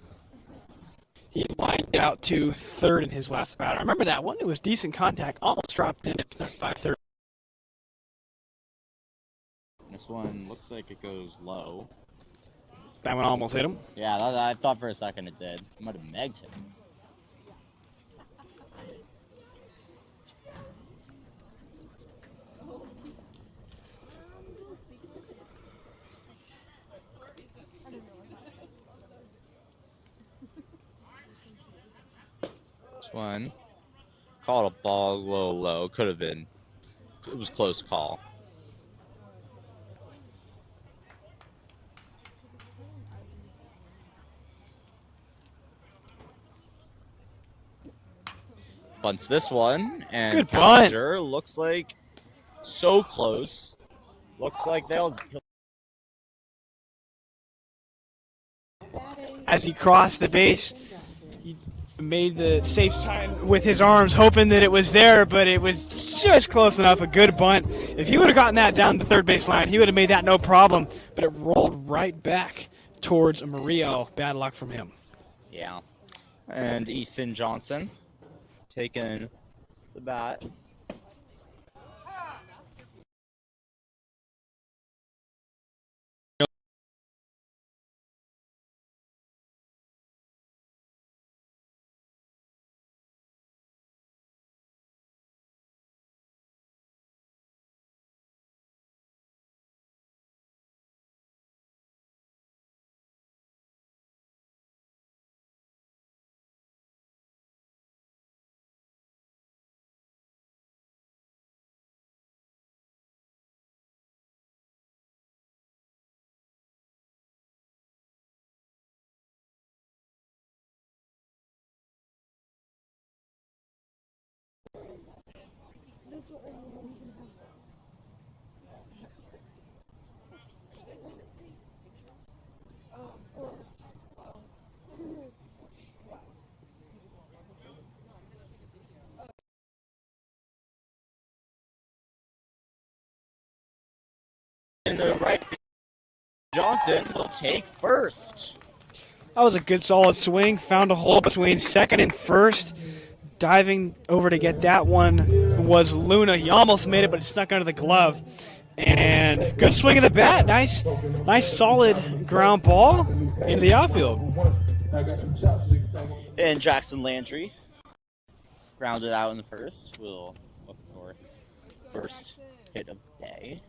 He lined out to third in his last batter. I remember that one. It was decent contact. Almost dropped in at by third. This one looks like it goes low. That one almost hit him. Yeah, I thought for a second it did. It might have megged him. This one called a ball low. Could have been. It was close call. Bunts this one, and Good bunt. Challenger looks like so close. Looks like they'll. As he crossed the base, he made the safe sign with his arms, hoping that it was there, but it was just close enough. A good bunt. If he would have gotten that down the third base line, he would have made that no problem, but it rolled right back towards Murillo. Bad luck from him. Yeah. And Ethan Johnson taking the bat. In the right field, Johnson will take first. That was a good solid swing. Found a hole between second and first. Diving over to get that one was Luna. He almost made it, but it stuck under the glove. And good swing of the bat. Nice solid ground ball into the outfield. And Jackson Landry grounded out in the first. We'll look for his first hit of the day.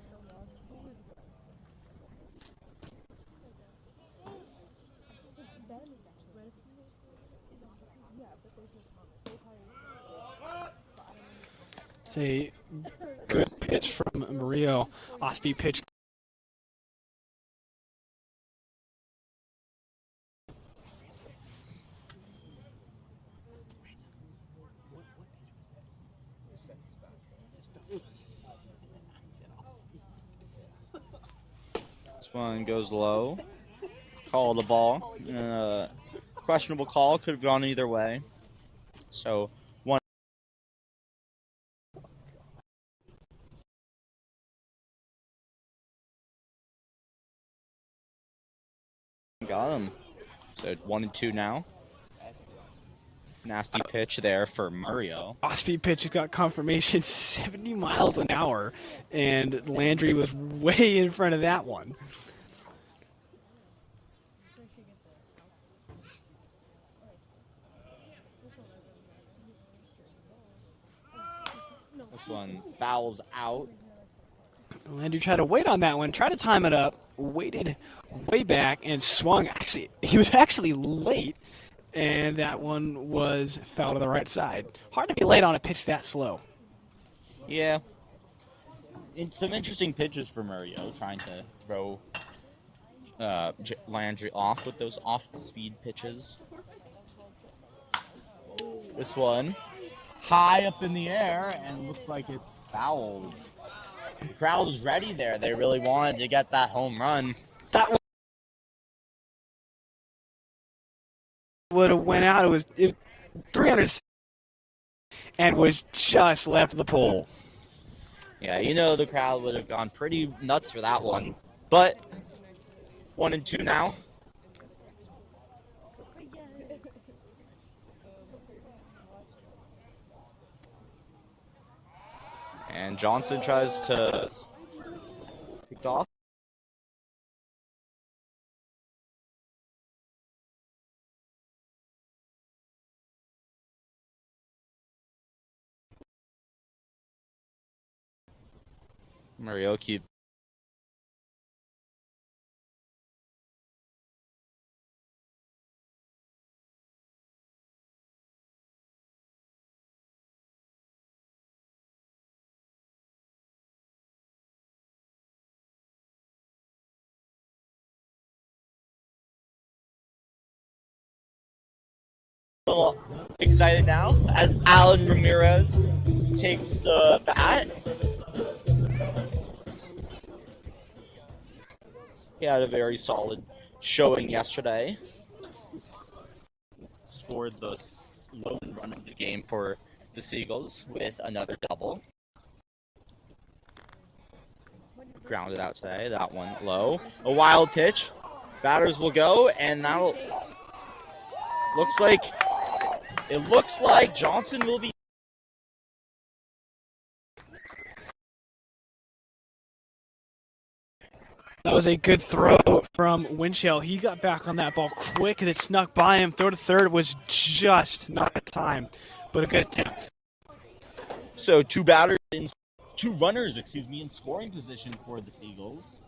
It's a good pitch from Murillo. Off-speed pitch. This one goes low. Call the ball. Questionable call. Could have gone either way. So one. Got him. So 1-2 now. Nasty pitch there for Murillo. Off-speed pitch has got confirmation 70 miles an hour, and Landry was way in front of that one. This one fouls out. Landry tried to wait on that one, tried to time it up, waited way back, and swung. Actually, he was actually late, and that one was foul to the right side. Hard to be late on a pitch that slow. Yeah. Some interesting pitches for Murillo, trying to throw Landry off with those off-speed pitches. This one high up in the air, and looks like it's fouled. The crowd was ready there. They really wanted to get that home run. That one would have went out. It was 300 and was just left the pole. Yeah, you know the crowd would have gone pretty nuts for that one. But 1-2 now. And Johnson tries to pick off. Mario keep. Excited now as Alan Ramirez takes the bat. He had a very solid showing yesterday. Scored the lone run of the game for the Seagulls with another double. Grounded out today. That one low. A wild pitch. Batters will go, and now looks like Johnson will be. That was a good throw from Winchell. He got back on that ball quick and it snuck by him. Throw to third was just not in time, but a good attempt. So two runners, in scoring position for the Seagulls.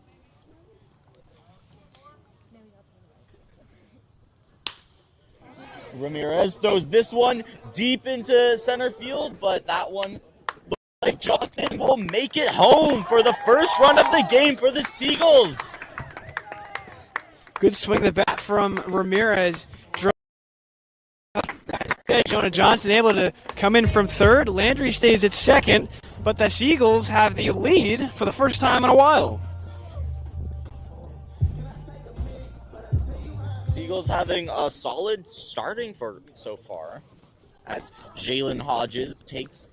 Ramirez throws this one deep into center field, but that one looks like Johnson will make it home for the first run of the game for the Seagulls. Good swing of the bat from Ramirez. Jonah Johnson able to come in from third. Landry stays at second, but the Seagulls have the lead for the first time in a while. Seagulls having a solid starting for so far as Jalen Hodges takes.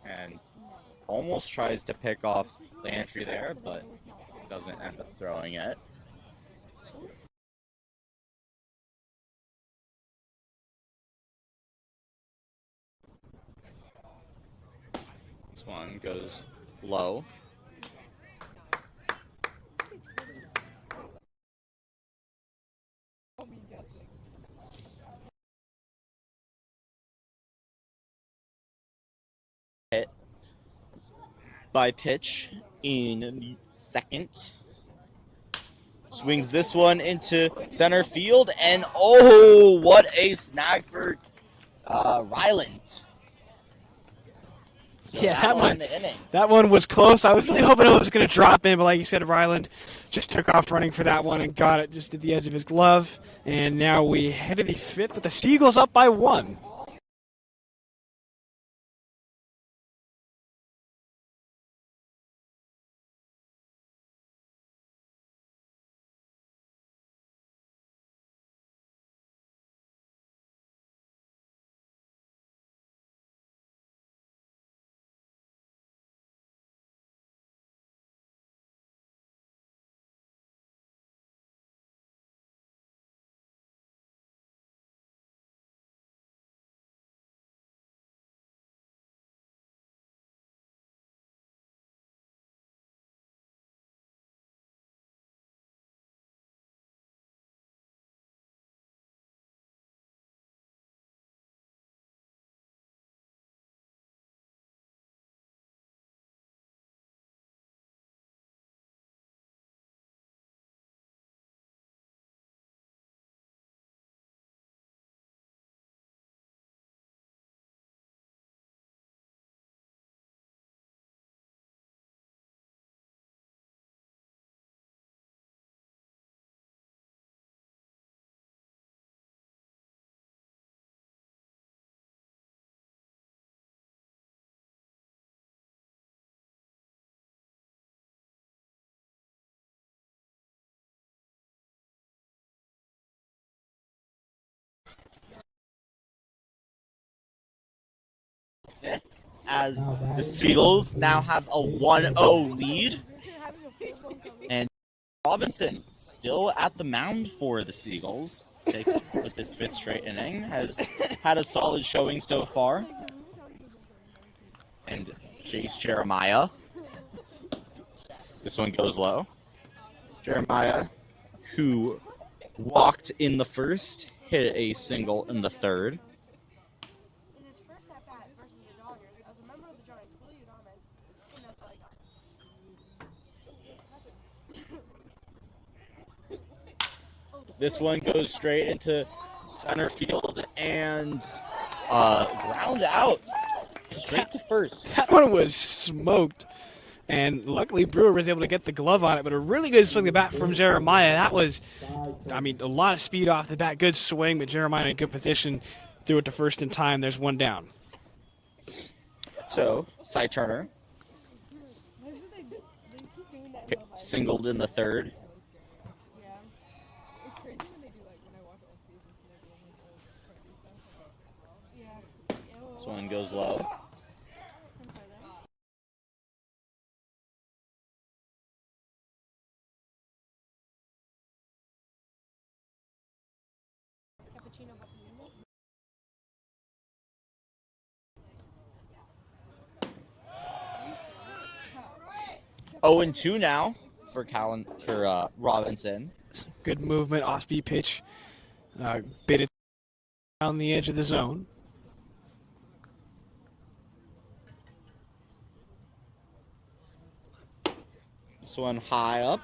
And almost tries to pick off the entry there, but doesn't end up throwing it. This one goes low. Hit by pitch in the second. Swings this one into center field, and oh, what a snag for Ryland. So Yeah, inning. that one was close. I was really hoping it was going to drop in, but like you said, Ryland just took off running for that one and got it just at the edge of his glove. And now we head to the fifth, but the Seagulls up by 1. fifth as the Seagulls now have a 1-0 lead. And Robinson still at the mound for the Seagulls with this fifth straight inning. Has had a solid showing so far. And Chase Jeremiah. This one goes low. Jeremiah, who walked in the first, hit a single in the third. In his first at bat versus the Dodgers, as a member of the Giants, will you comment? And that's all I got. This one goes straight into center field and ground out straight to first. That one was smoked. And luckily Brewer was able to get the glove on it, but a really good swing of the bat from Jeremiah. That was, I mean, a lot of speed off the bat. Good swing, but Jeremiah in a good position. Threw it to first in time. There's one down. So, Cy Turner Why do they keep doing that? hit, singled in the third. Yeah. It's crazy when they do like when I watch old seasons and they're doing like old crazy stuff. Yeah. This one goes low. I'm sorry, that. Cappuccino Buffalo. 0-2 now for Robinson. Good movement, off-speed pitch. Bit it down the edge of the zone. This one high up.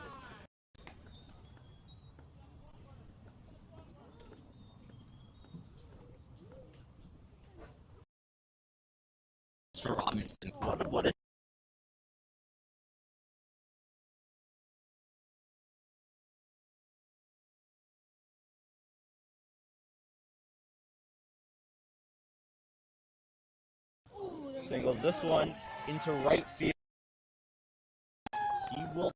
For Robinson. What a singles this one into right field. He will.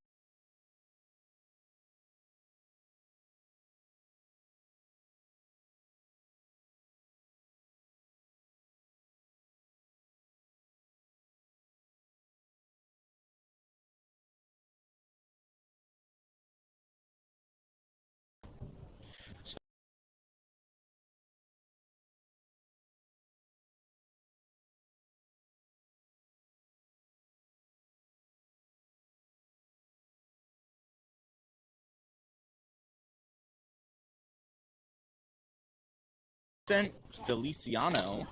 Feliciano,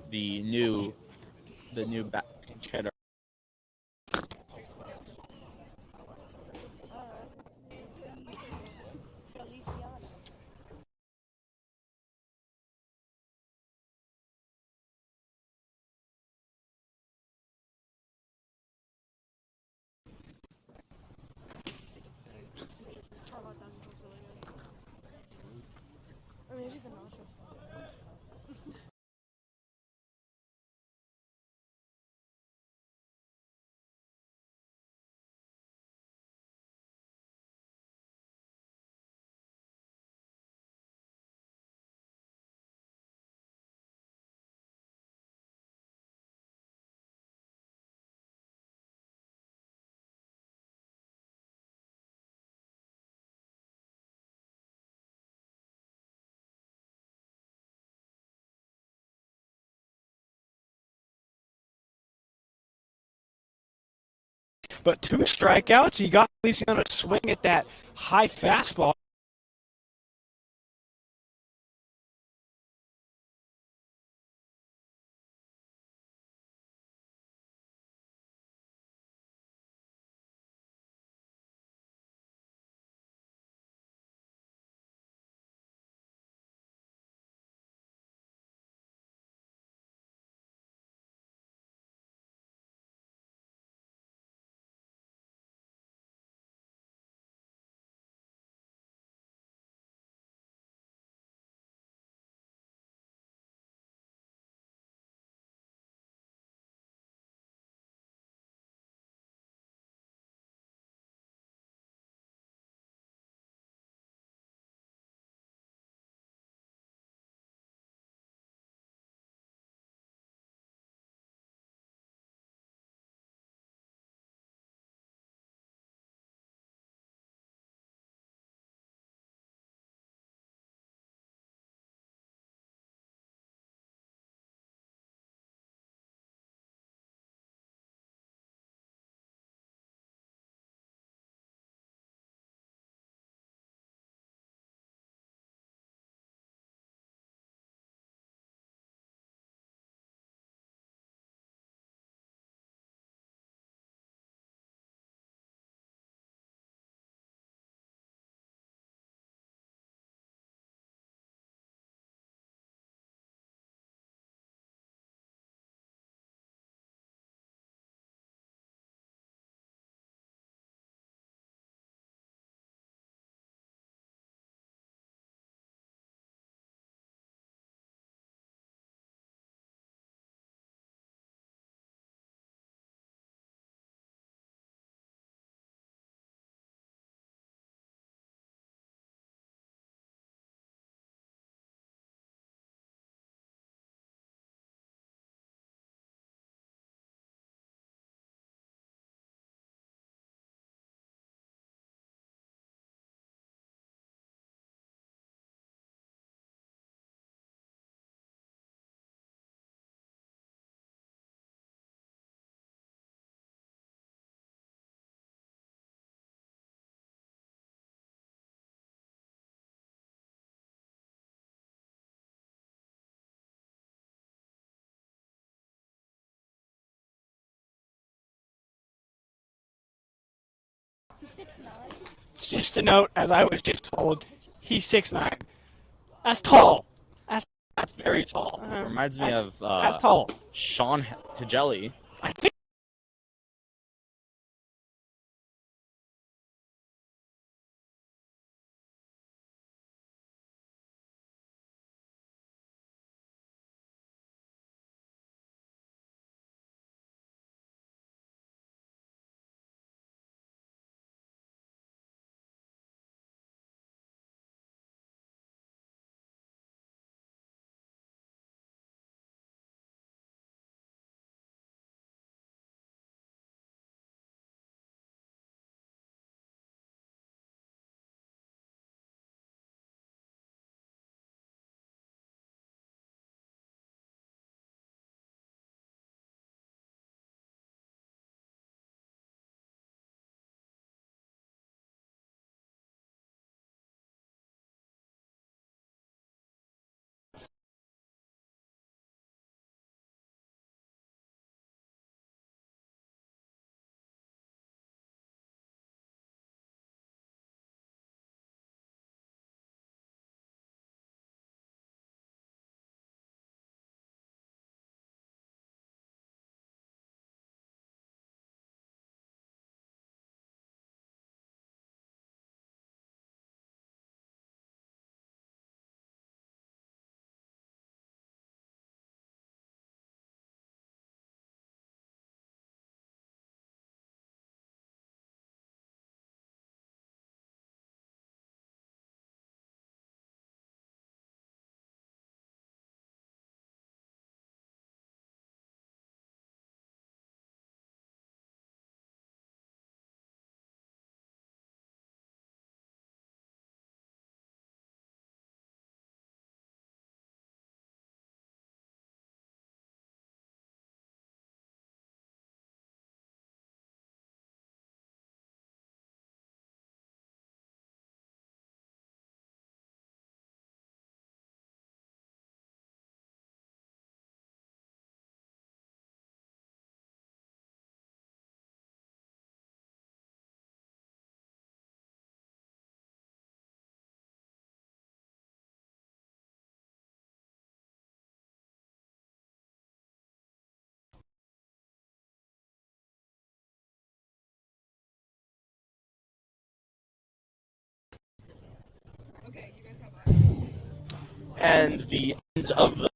the new bat pinch hitter. Or maybe the nauseous one. But 2 strikeouts. He got Feliciano to swing at that high fastball. He's 6'9". Just a note, as I was just told, he's 6'9". That's tall. That's very tall. Reminds me of That's tall. Sean Higeli. I think. Okay, you guys have And the end of the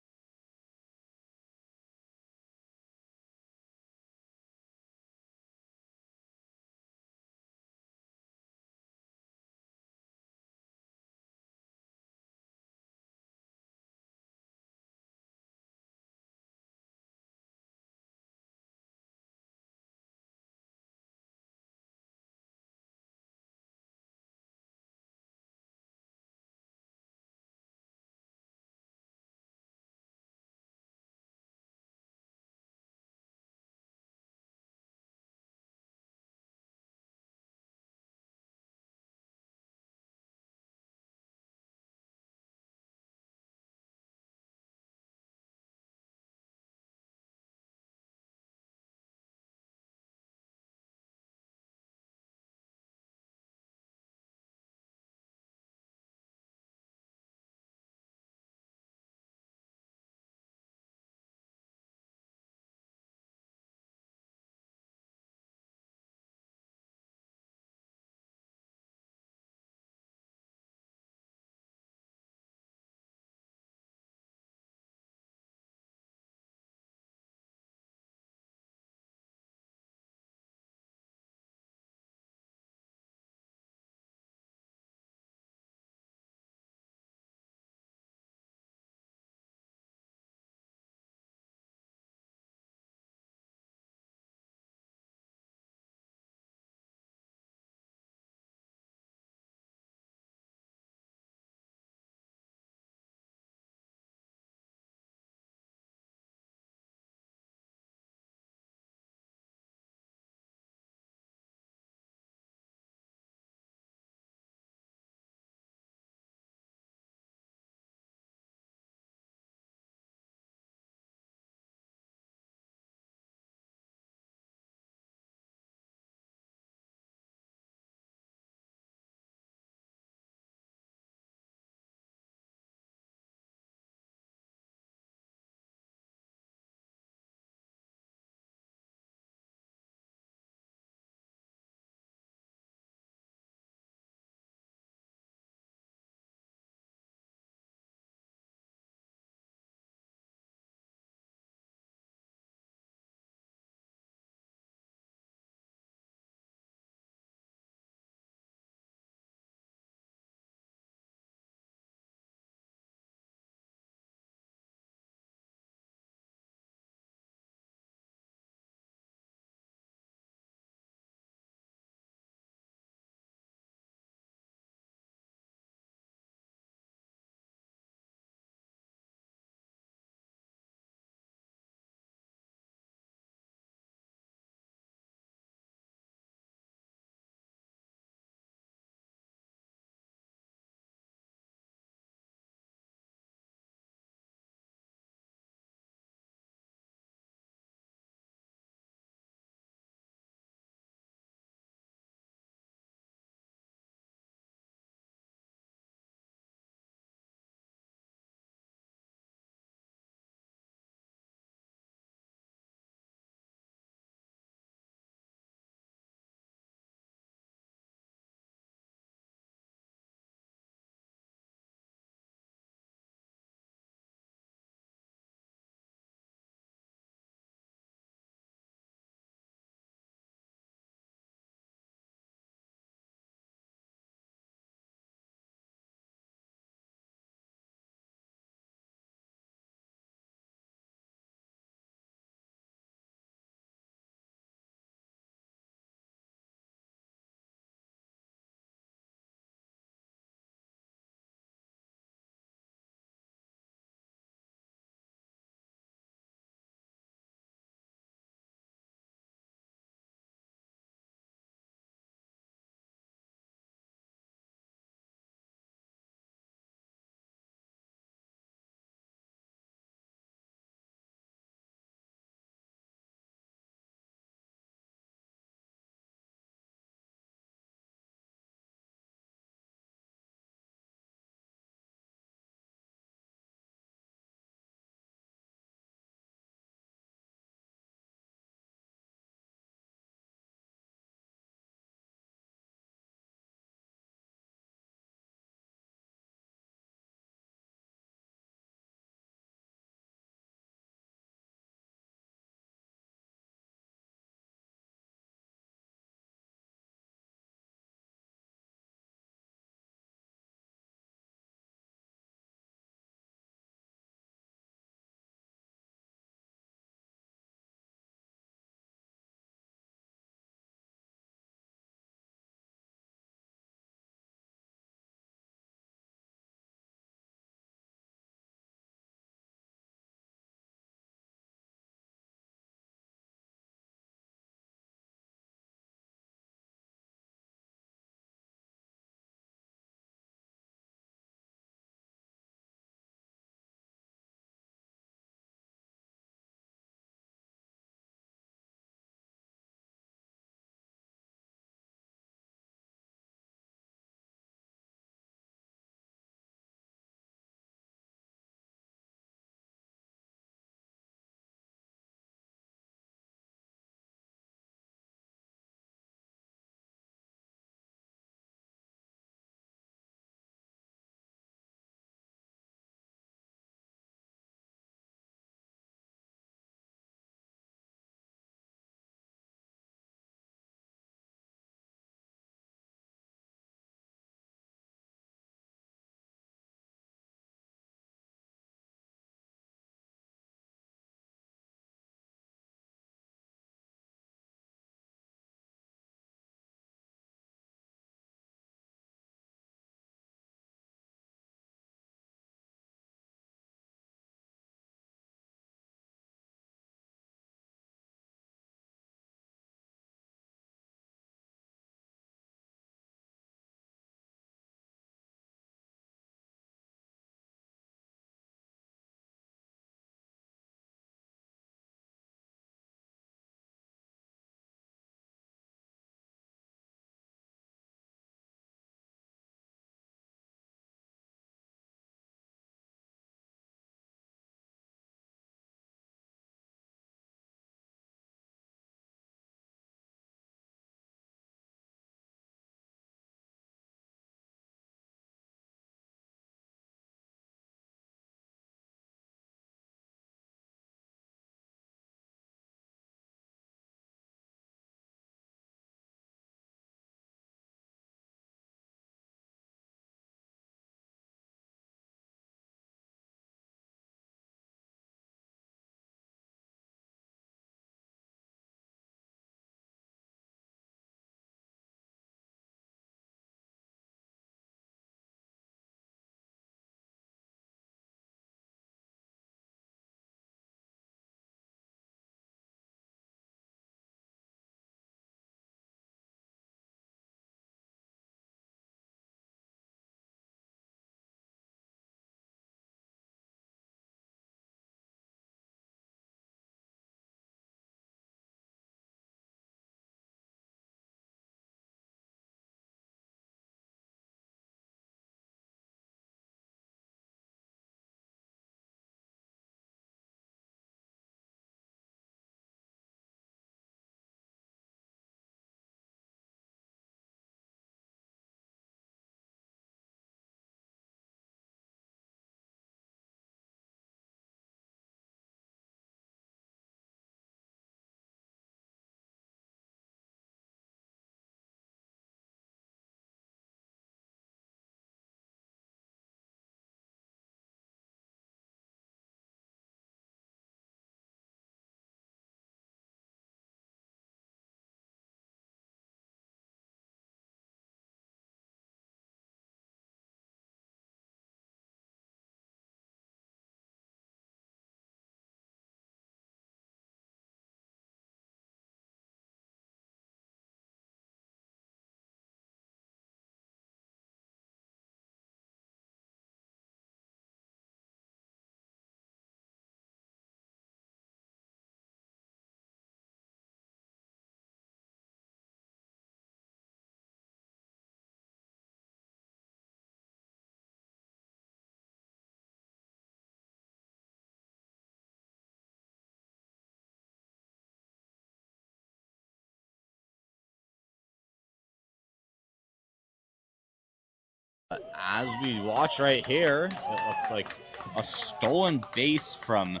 As we watch right here, it looks like a stolen base from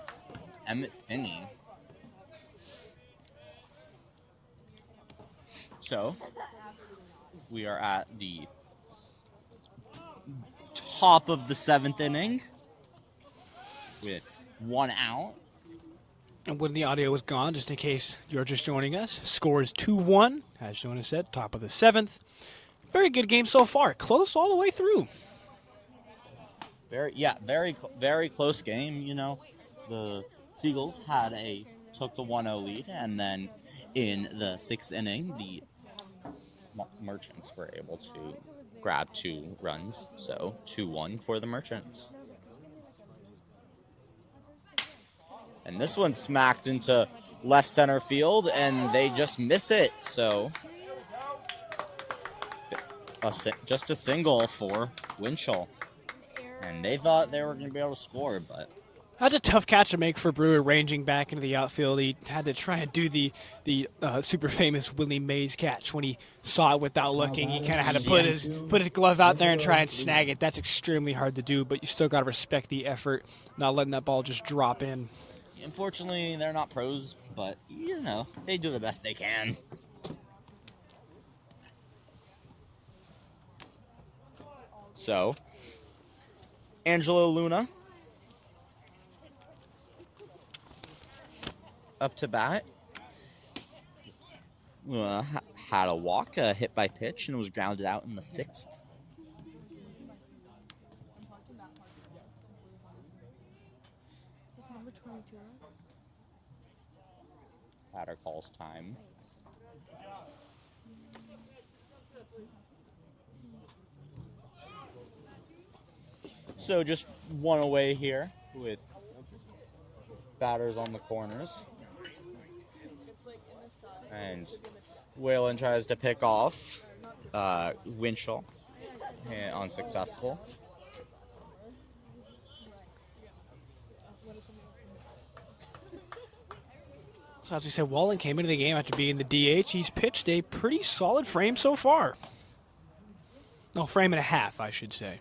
Emmett Finney. So, we are at the top of the 7th inning with 1 out. And when the audio was gone, just in case you're just joining us, score is 2-1, as Jonah said, top of the 7th. Very good game so far. Close all the way through. Very close game. You know, the Seagulls took the 1-0 lead, and then in the 6th inning, the Merchants were able to grab 2 runs, so 2-1 for the Merchants. And this one smacked into left center field, and they just miss it. So just a single for Winchell. And they thought they were going to be able to score, but That's a tough catch to make for Brewer ranging back into the outfield. He had to try and do the super famous Willie Mays catch when he saw it without looking. He kind of had to put his glove out there and try and snag it. That's extremely hard to do, but you still got to respect the effort, not letting that ball just drop in. unfortunately they're not pros, but you know, they do the best they can. So, Angelo Luna up to bat. Had a walk, a hit by pitch, and was grounded out in the 6th. Batter calls time. So just one away here with batters on the corners. And Whalen tries to pick off Winchell. Unsuccessful. So as we said, Wallen came into the game after being the DH. He's pitched a pretty solid frame so far. No, frame and a half, I should say.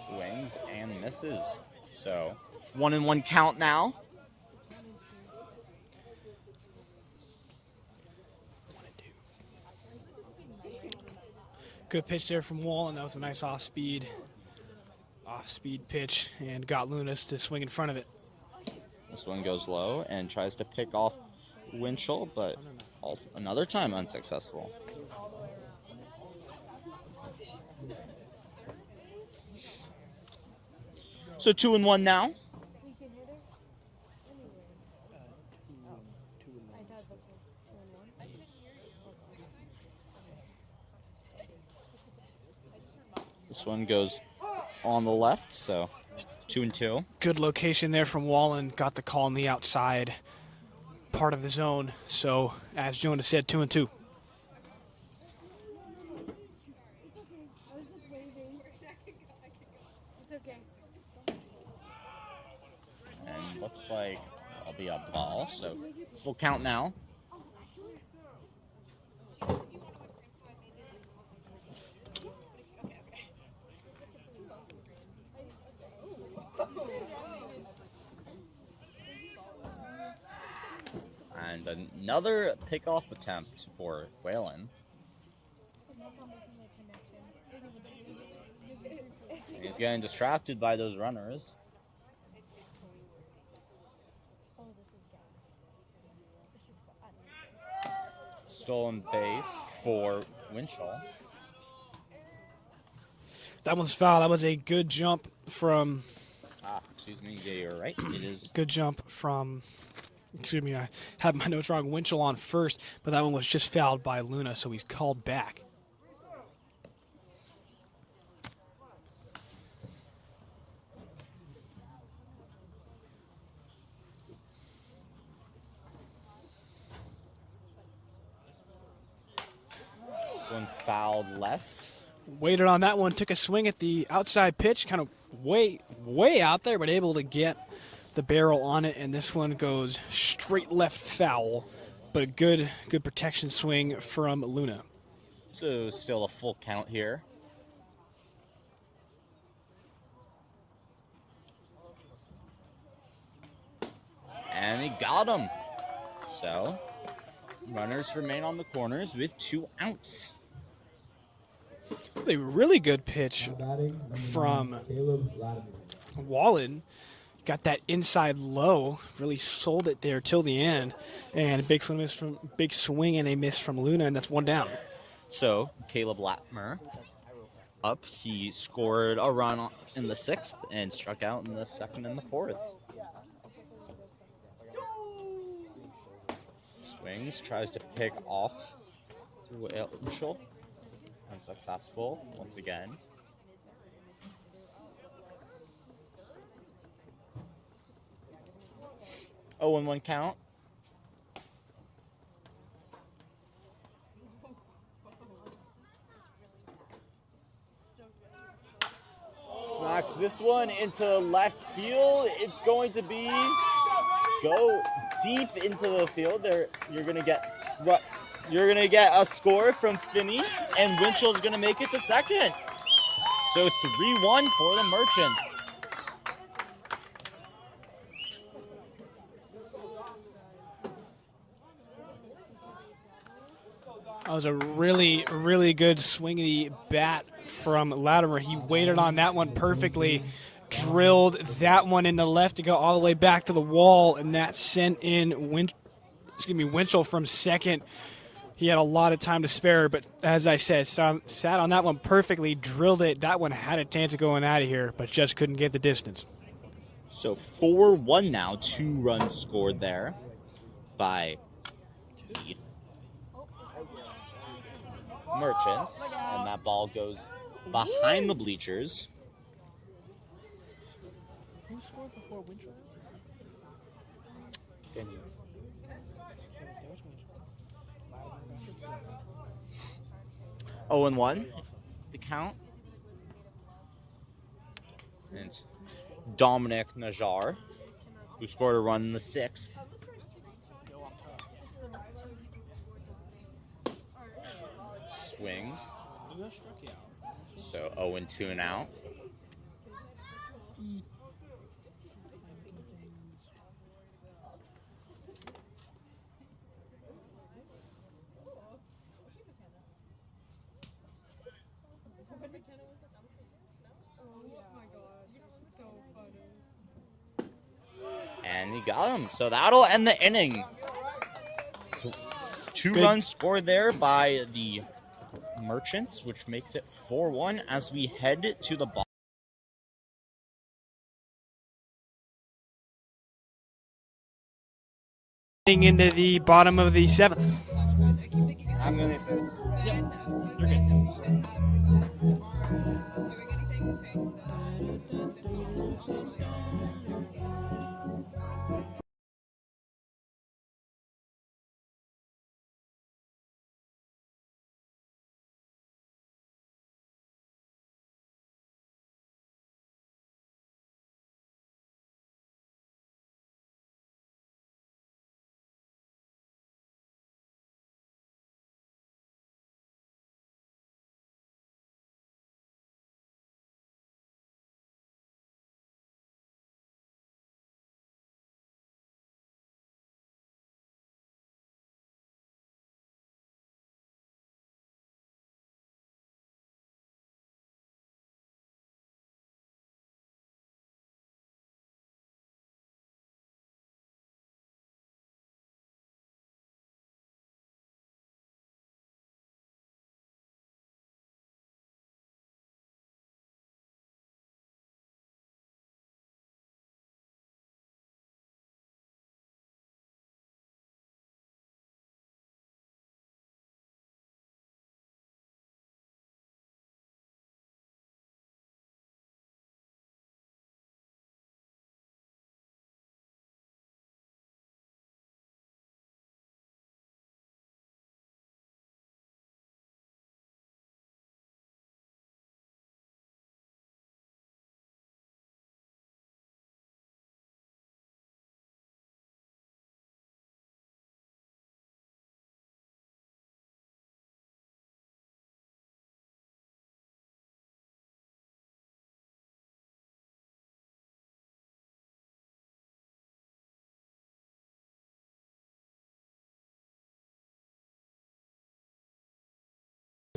Swings and misses. So 1-1 count now. Good pitch there from Wallen. That was a nice off-speed pitch, and got Lunas to swing in front of it. This one goes low and tries to pick off Winchell, but another time unsuccessful. So 2-1 now. This one goes on the left, so 2-2. Good location there from Wallen. Got the call on the outside part of the zone. So, as Jonah said, 2-2. And looks like it'll be a ball, so full count now. And another pickoff attempt for Whalen. And he's getting distracted by those runners. Stolen base for Winchell. That one's foul. That was a good jump from... Excuse me. Yeah, you're right. It is. Good jump from... Excuse me, I had my notes wrong. Winchell on first, but that one was just fouled by Luna, so he's called back. This one fouled left. Waited on that one, took a swing at the outside pitch, kind of way out there, but able to get the barrel on it, and this one goes straight left foul. But good protection swing from Luna. So still a full count here. And he got him. So runners remain on the corners with 2 outs. A really good pitch Batting from Caleb Latimer. Wallen. Got that inside low, really sold it there till the end, and a big swing and a miss from Luna, and that's 1 down. So Caleb Latimer up. He scored a run in the 6th and struck out in the 2nd and the 4th. Swings, tries to pick off Winchell. Unsuccessful once again. Oh, and 1 count. Smacks this one into left field. It's going to be go deep into the field. There, you're gonna get a score from Finney, and Winchell's gonna make it to second. So 3-1 for the Merchants. That was a really good swing of the bat from Latimer. He waited on that one perfectly, drilled that one into left to go all the way back to the wall, and that sent in Winchell from second. He had a lot of time to spare, but as I said, sat on that one perfectly, drilled it. That one had a chance of going out of here, but just couldn't get the distance. So 4-1 now. 2 runs scored there by the Merchants, and that ball goes behind the bleachers. Who scored before Winchell? Finney. Oh, and 1 to count. And it's Dominic Najar, who scored a run in the 6th. Swings. So 0-2 now. And he got him. So that'll end the inning. 2 runs scored there by the Merchants, which makes it 4-1 as we head to the bottom. Into the bottom of the 7th. I'm gonna. Yep, you're good. Doing anything?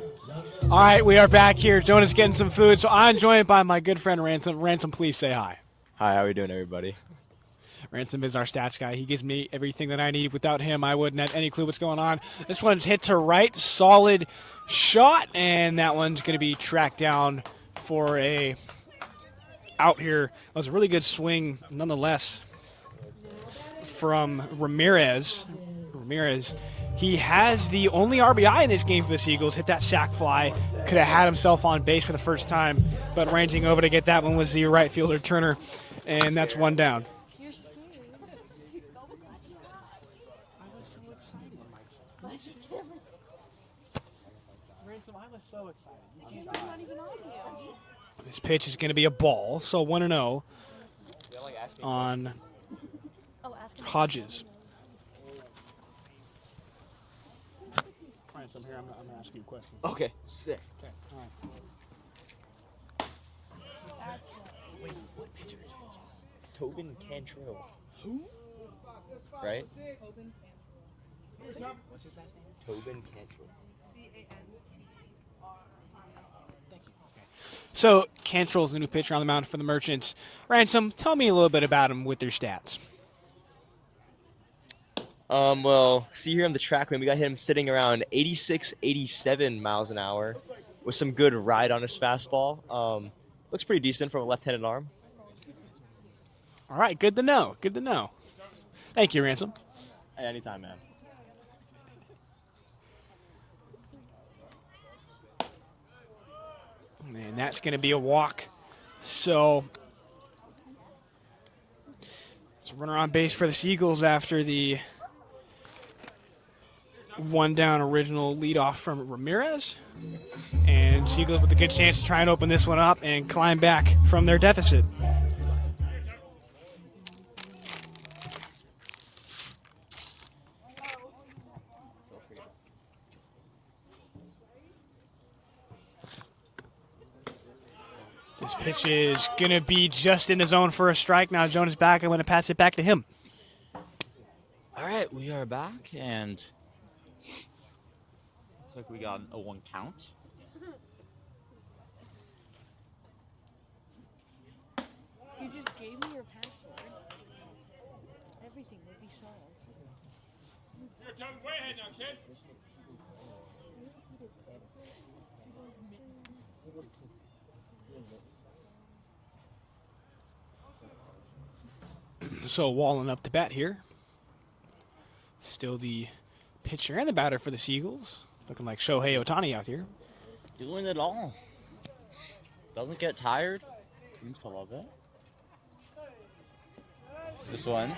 All right, we are back here. Jonah's getting some food, so I'm joined by my good friend Ransom. Ransom, please say hi. Hi, how are we doing, everybody? Ransom is our stats guy. He gives me everything that I need. Without him, I wouldn't have any clue what's going on. This one's hit to right, solid shot, and that one's going to be tracked down for a out here. It was a really good swing, nonetheless, from Ramirez. He has the only RBI in this game for the Seagulls. Hit that sac fly. Could have had himself on base for the first time, but ranging over to get that one was the right fielder Turner, and that's one down. You're scared. I was so excited. Ransom, I was so excited. Camera's not even on you. This pitch is going to be a ball, so 1-0 on Hodges. Ransom, here, I'm going to ask you a question. Okay, sick. Okay, all right. Wait, what pitcher is this? Tobin Cantrell. Who? Right? What's his last name? Tobin Cantrell. So Cantrell's the new pitcher on the mound for the Merchants. Ransom, tell me a little bit about him with their stats. Well, see here on the track, man, we got him sitting around 86, 87 miles an hour with some good ride on his fastball. Looks pretty decent from a left-handed arm. All right, good to know. Good to know. Thank you, Ransom. Hey, anytime, man. And that's going to be a walk. So it's a runner on base for the Seagulls after the one down original leadoff from Ramirez. And Seagulls with a good chance to try and open this one up and climb back from their deficit. This pitch is going to be just in the zone for a strike. Now Jonas back. I'm going to pass it back to him. All right, we are back, and looks like we got a 1 count. If you just gave me your password, everything would be solved. You're done way ahead now, kid. See those mittens? So Wallen up to bat here. Still the pitcher and the batter for the Seagulls. Looking like Shohei Ohtani out here. Doing it all. Doesn't get tired. Seems to love it. This one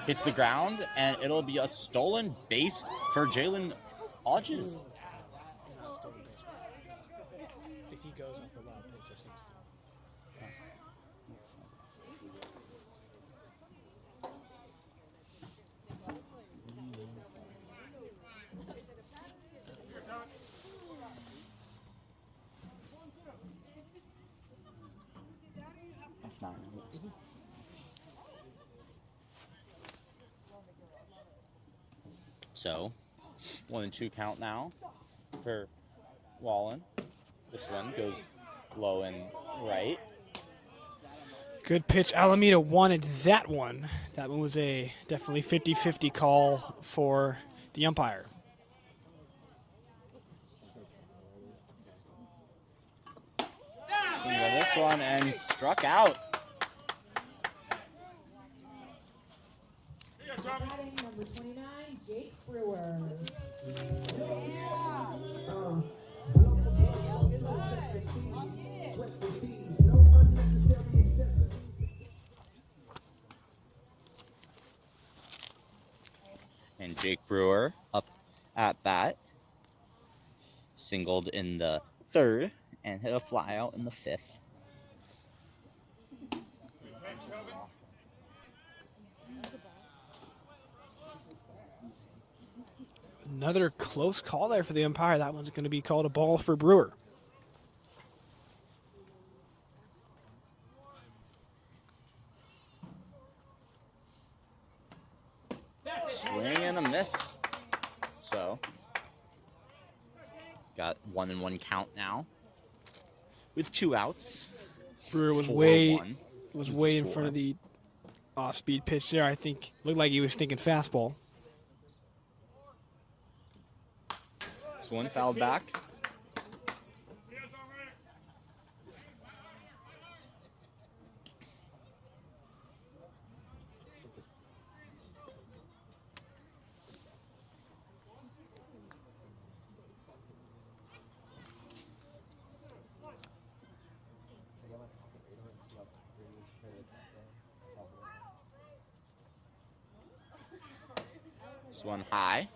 hits the ground, and it'll be a stolen base for Jalen Hodges. If he goes off the wild pitch, just F9. So, 1-2 count now for Wallen. This one goes low and right. good pitch. Alameda wanted that one. That one was a definitely 50-50 call for the umpire. Swing on this one and struck out. Batting number 29, Jake Brewer. And Jake Brewer up at bat. Singled in the 3rd and hit a fly out in the 5th. Another close call there for the umpire. That one's going to be called a ball for Brewer. Swing and a miss. So, Got 1-1 count now with 2 outs. Brewer was 4-1 way in front of the off-speed pitch there. I think looked like he was thinking fastball. This one fouled back. This one high.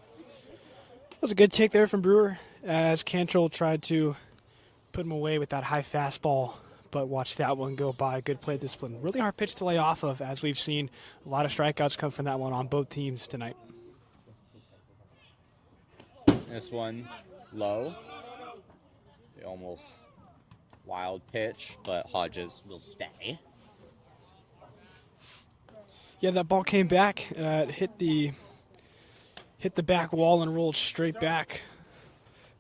That was a good take there from Brewer as Cantrell tried to put him away with that high fastball, but watch that one go by. Good play discipline. Really hard pitch to lay off of, as we've seen a lot of strikeouts come from that one on both teams tonight. This one low. The almost wild pitch, but Hodges will stay. Yeah, that ball came back, hit the back wall and rolled straight back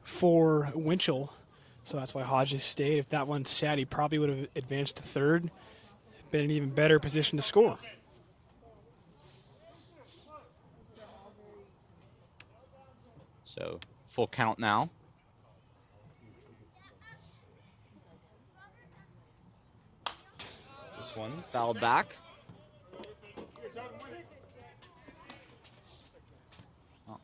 for Winchell. So that's why Hodges stayed. If that one sat, he probably would have advanced to third, been in an even better position to score. So full count now. This one fouled back. Oh.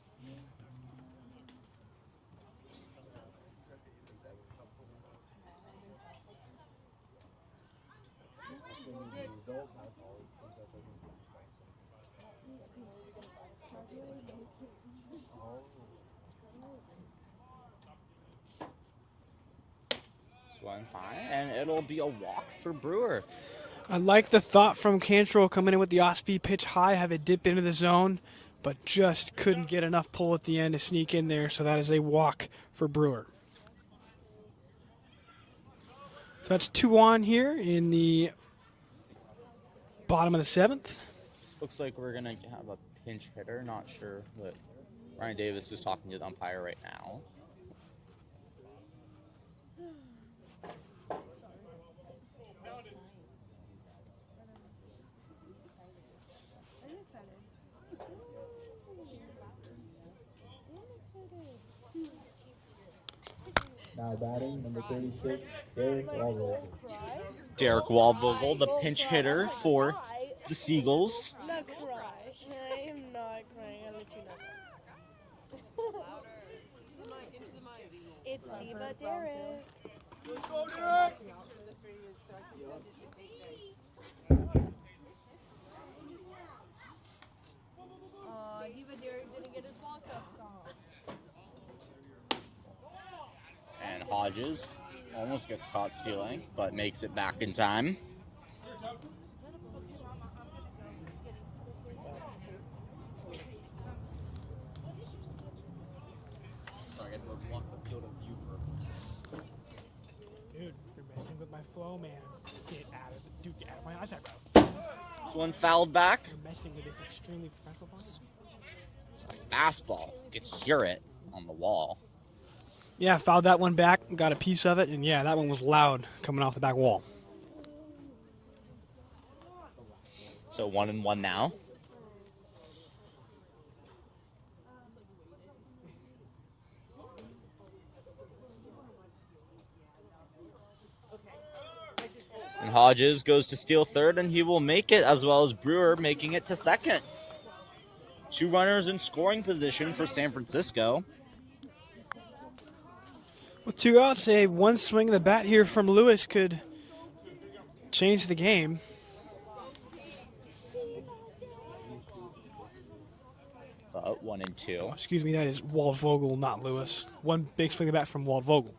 This one high, and it'll be a walk for Brewer. I like the thought from Cantrell coming in with the off-speed pitch high, have it dip into the zone, but just couldn't get enough pull at the end to sneak in there, so that is a walk for Brewer. So that's 2 on here in the bottom of the 7th. Looks like we're going to have a pinch hitter. Not sure, but Ryan Davis is talking to the umpire right now. Now batting, number 36, Derek Wallvogel. Derek Wallvogel, the pinch hitter for the Seagulls. I'm not crying. I am not crying. I'll let you know. It's Diva Derek. Let's go, Derek! Diva Derek didn't get his walk-up song. And Hodges almost gets caught stealing, but makes it back in time. Sorry, guys, we'll walk the field of view for. Dude, you're messing with my flow, man. Get out of my eyesight, bro. This one fouled back. You're messing with this extremely professional ball. It's a fastball. You can hear it on the wall. Yeah, fouled that one back, got a piece of it, and yeah, that one was loud coming off the back wall. So 1-1 now. And Hodges goes to steal third, and he will make it, as well as Brewer making it to second. 2 runners in scoring position for San Francisco. With 2 outs, a one swing of the bat here from Lewis could change the game. But 1 and 2. Oh, excuse me, that is Waldvogel, not Lewis. One big swing of the bat from Waldvogel.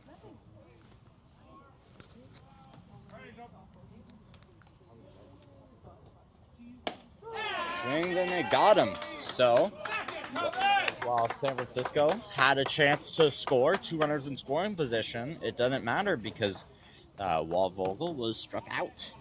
Swings and they got him. So, while San Francisco had a chance to score, 2 runners in scoring position, it doesn't matter because Waldvogel was struck out.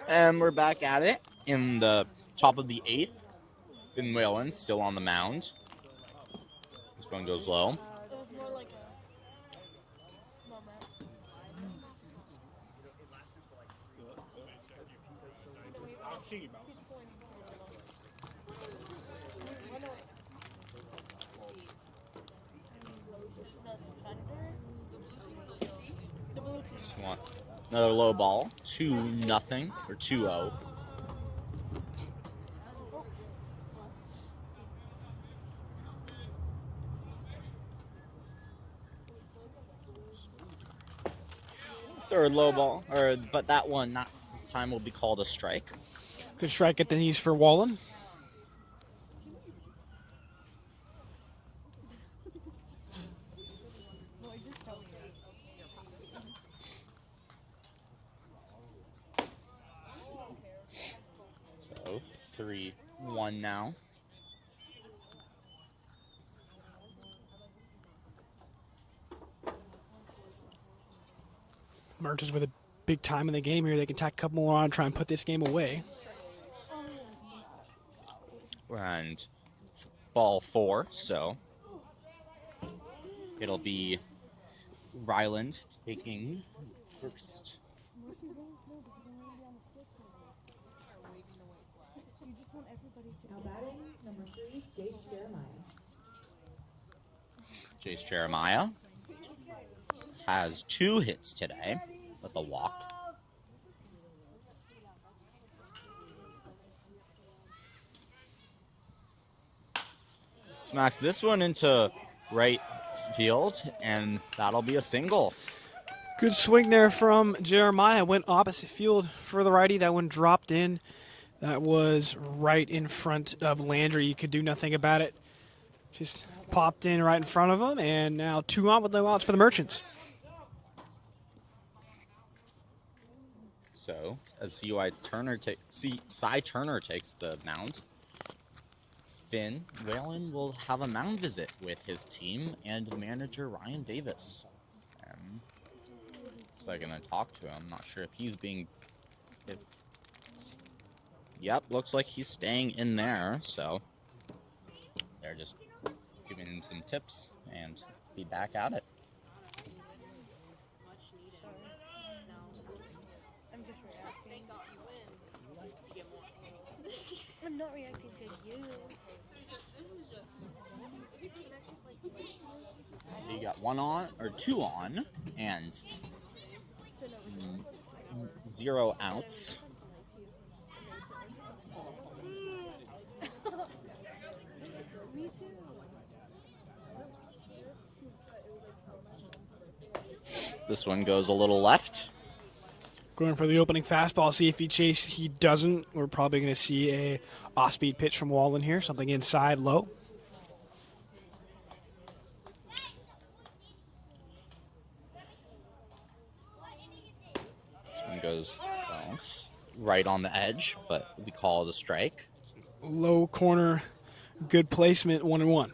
And we're back at it in the top of the 8th. Finn Whalen still on the mound. This one goes low. It was more like a moment. Just want another low ball. 2-0 or 2-0. Third low ball, but that one, not this time, will be called a strike. Good strike at the knees for Wallen. So 3-1 now. Merchants with a big time in the game here. They can tack a couple more on and try and put this game away. And ball 4, so it'll be Ryland taking first. Now batting, number 3, Jace Jeremiah. Jace Jeremiah has 2 hits today with a walk. Smacks this one into right field, and that'll be a single. Good swing there from Jeremiah. Went opposite field for the righty. That one dropped in. That was right in front of Landry. You could do nothing about it. Just popped in right in front of him, and now 2 on with no outs for the Merchants. So, as Cy Turner takes the mound, Finn Whalen will have a mound visit with his team and manager Ryan Davis. So I'm gonna talk to him. Not sure if he's being, yep, looks like he's staying in there. So they're just giving him some tips and be back at it. I'm not reacting to you. You got 1 on or 2 on and 0 outs. Me too. This one goes a little left. Going for the opening fastball. See if he doesn't. We're probably going to see a off-speed pitch from Wallen here. Something inside low. This one goes right on the edge, but we call it a strike. Low corner. Good placement. 1-1.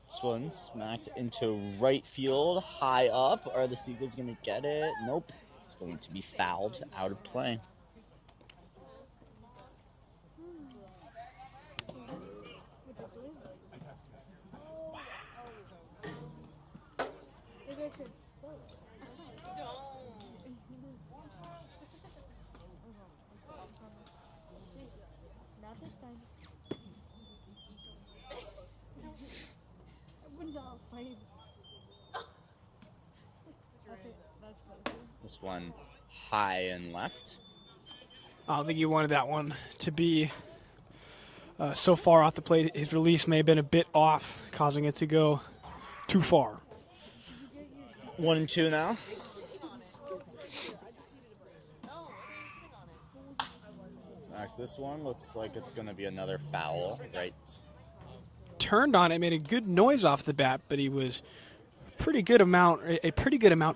This one smacked into right field, high up. Are the Seagulls going to get it? Nope. It's going to be fouled out of play. Not this time. I would not fight. That's close. This one high and left. I don't think he wanted that one to be so far off the plate. His release may have been a bit off, causing it to go too far. 1-2 now. Max, this one looks like it's going to be another foul, right? Turned on it, made a good noise off the bat, but he was a pretty good amount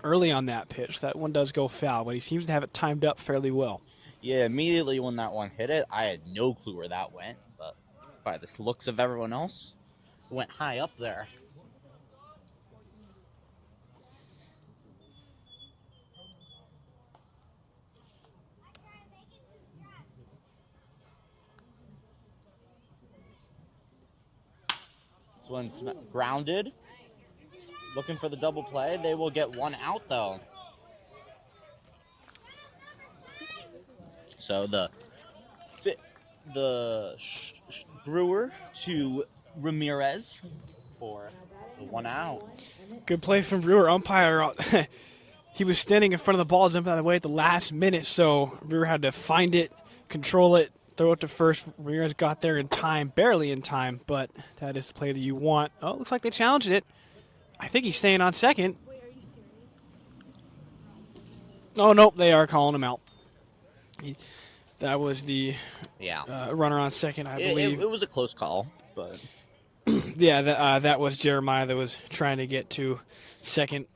early on that pitch. That one does go foul, but he seems to have it timed up fairly well. Yeah, immediately when that one hit it, I had no clue where that went, but by the looks of everyone else, it went high up there. This one's grounded. Looking for the double play. They will get one out, though. So the Brewer to Ramirez for the one out. Good play from Brewer. Umpire, he was standing in front of the ball, jumping out of the way at the last minute, so Brewer had to find it, control it, throw it to first. Ramirez got there in time, barely in time, but that is the play that you want. Oh, looks like they challenged it. I think he's staying on second. Oh, nope, they are calling him out. That was the runner on second, I believe. It was a close call, but... Yeah, that was Jeremiah that was trying to get to second.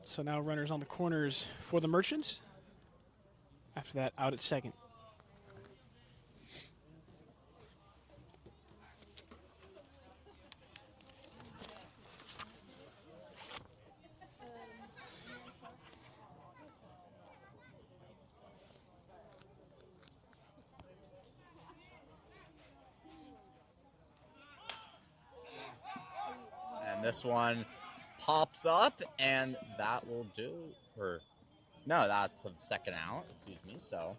So now runners on the corners for the Merchants. After that, out at second. And this one pops up, and that will do. Or no, that's the second out. Excuse me. So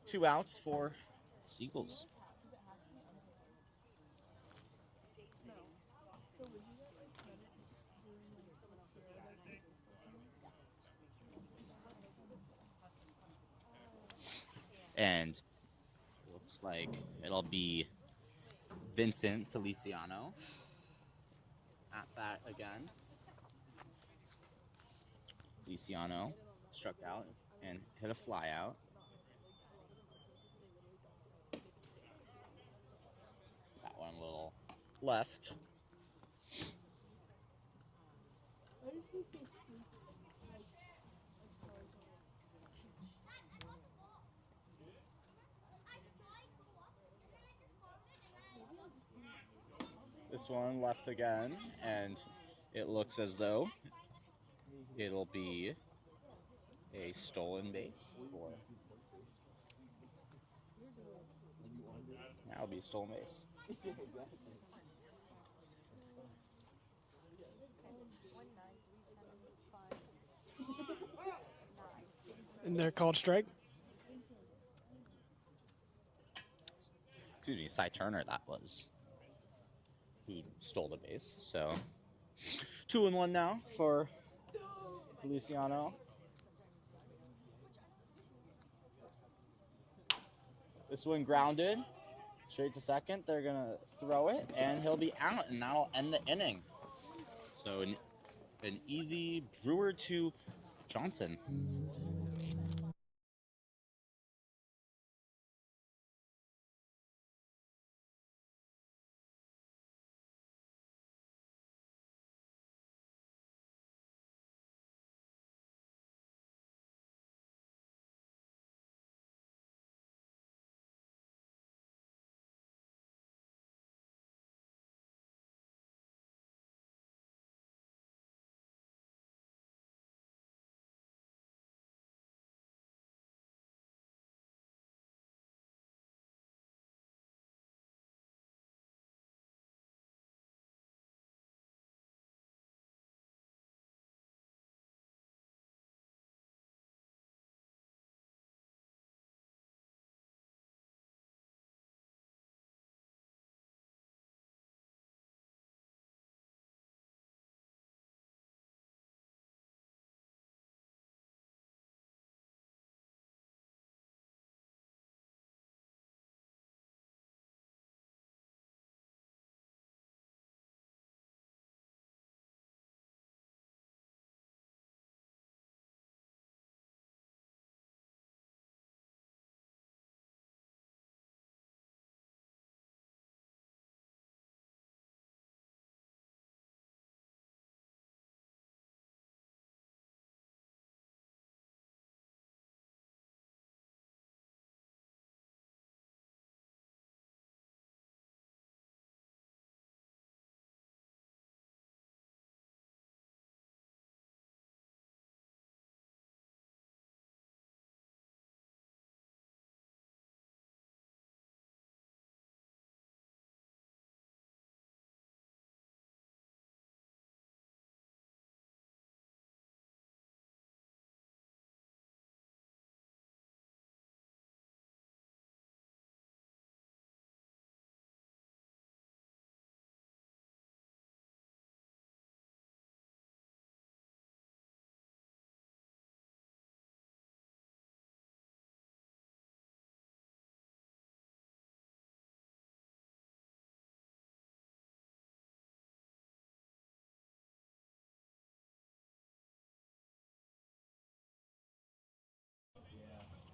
2 outs for Seagulls. And looks like it'll be Vincent Feliciano at bat again. Feliciano struck out and hit a fly out. That one a little left. This one left again, and it looks as though it'll be a stolen base for. That'll be a stolen base. And they're called strike. Excuse me, Cy Turner, that was. Who stole the base. So 2-1 now for Feliciano. This one grounded straight to second. They're gonna throw it, and he'll be out, and that'll end the inning. So an easy Brewer to Johnson.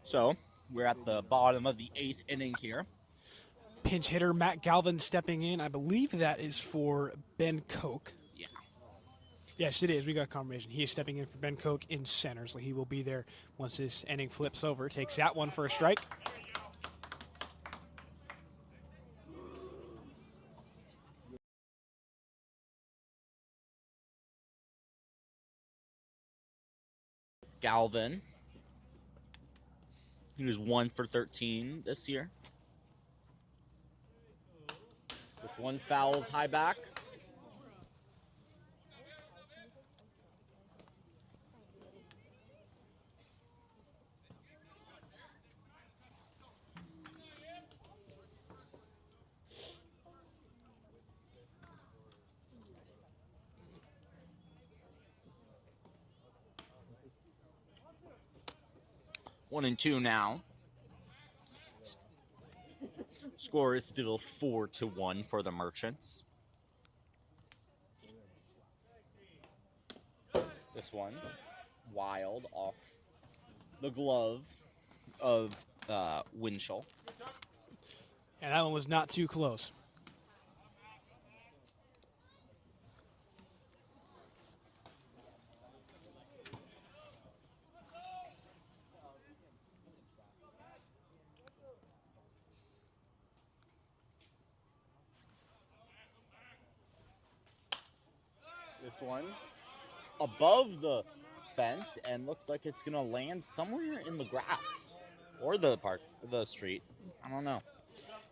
So we're at the bottom of the 8th inning here. Pinch hitter Matt Galvin stepping in. I believe that is for Ben Koch. Yeah. Yes, it is. We got confirmation. He is stepping in for Ben Koch in center, so he will be there once this inning flips over. Takes that one for a strike. Galvin. He was 1 for 13 this year. This one fouls high back. One and two now. Score is still 4-1 for the Merchants. This one, wild off the glove of Winchell. And that one was not too close. This one above the fence and looks like it's gonna land somewhere in the grass or the park, the street. I don't know.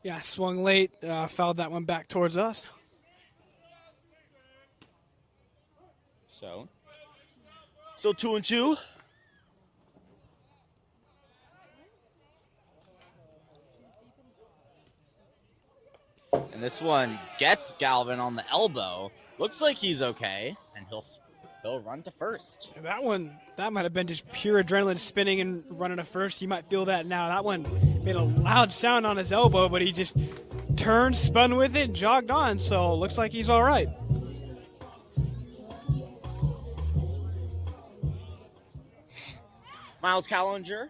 Yeah, swung late, fouled that one back towards us. So 2-2. And this one gets Galvin on the elbow. Looks like he's okay, and he'll run to first. That one, that might have been just pure adrenaline spinning and running to first. You might feel that now. That one made a loud sound on his elbow, but he just turned, spun with it, and jogged on. So looks like he's all right. Miles Callinger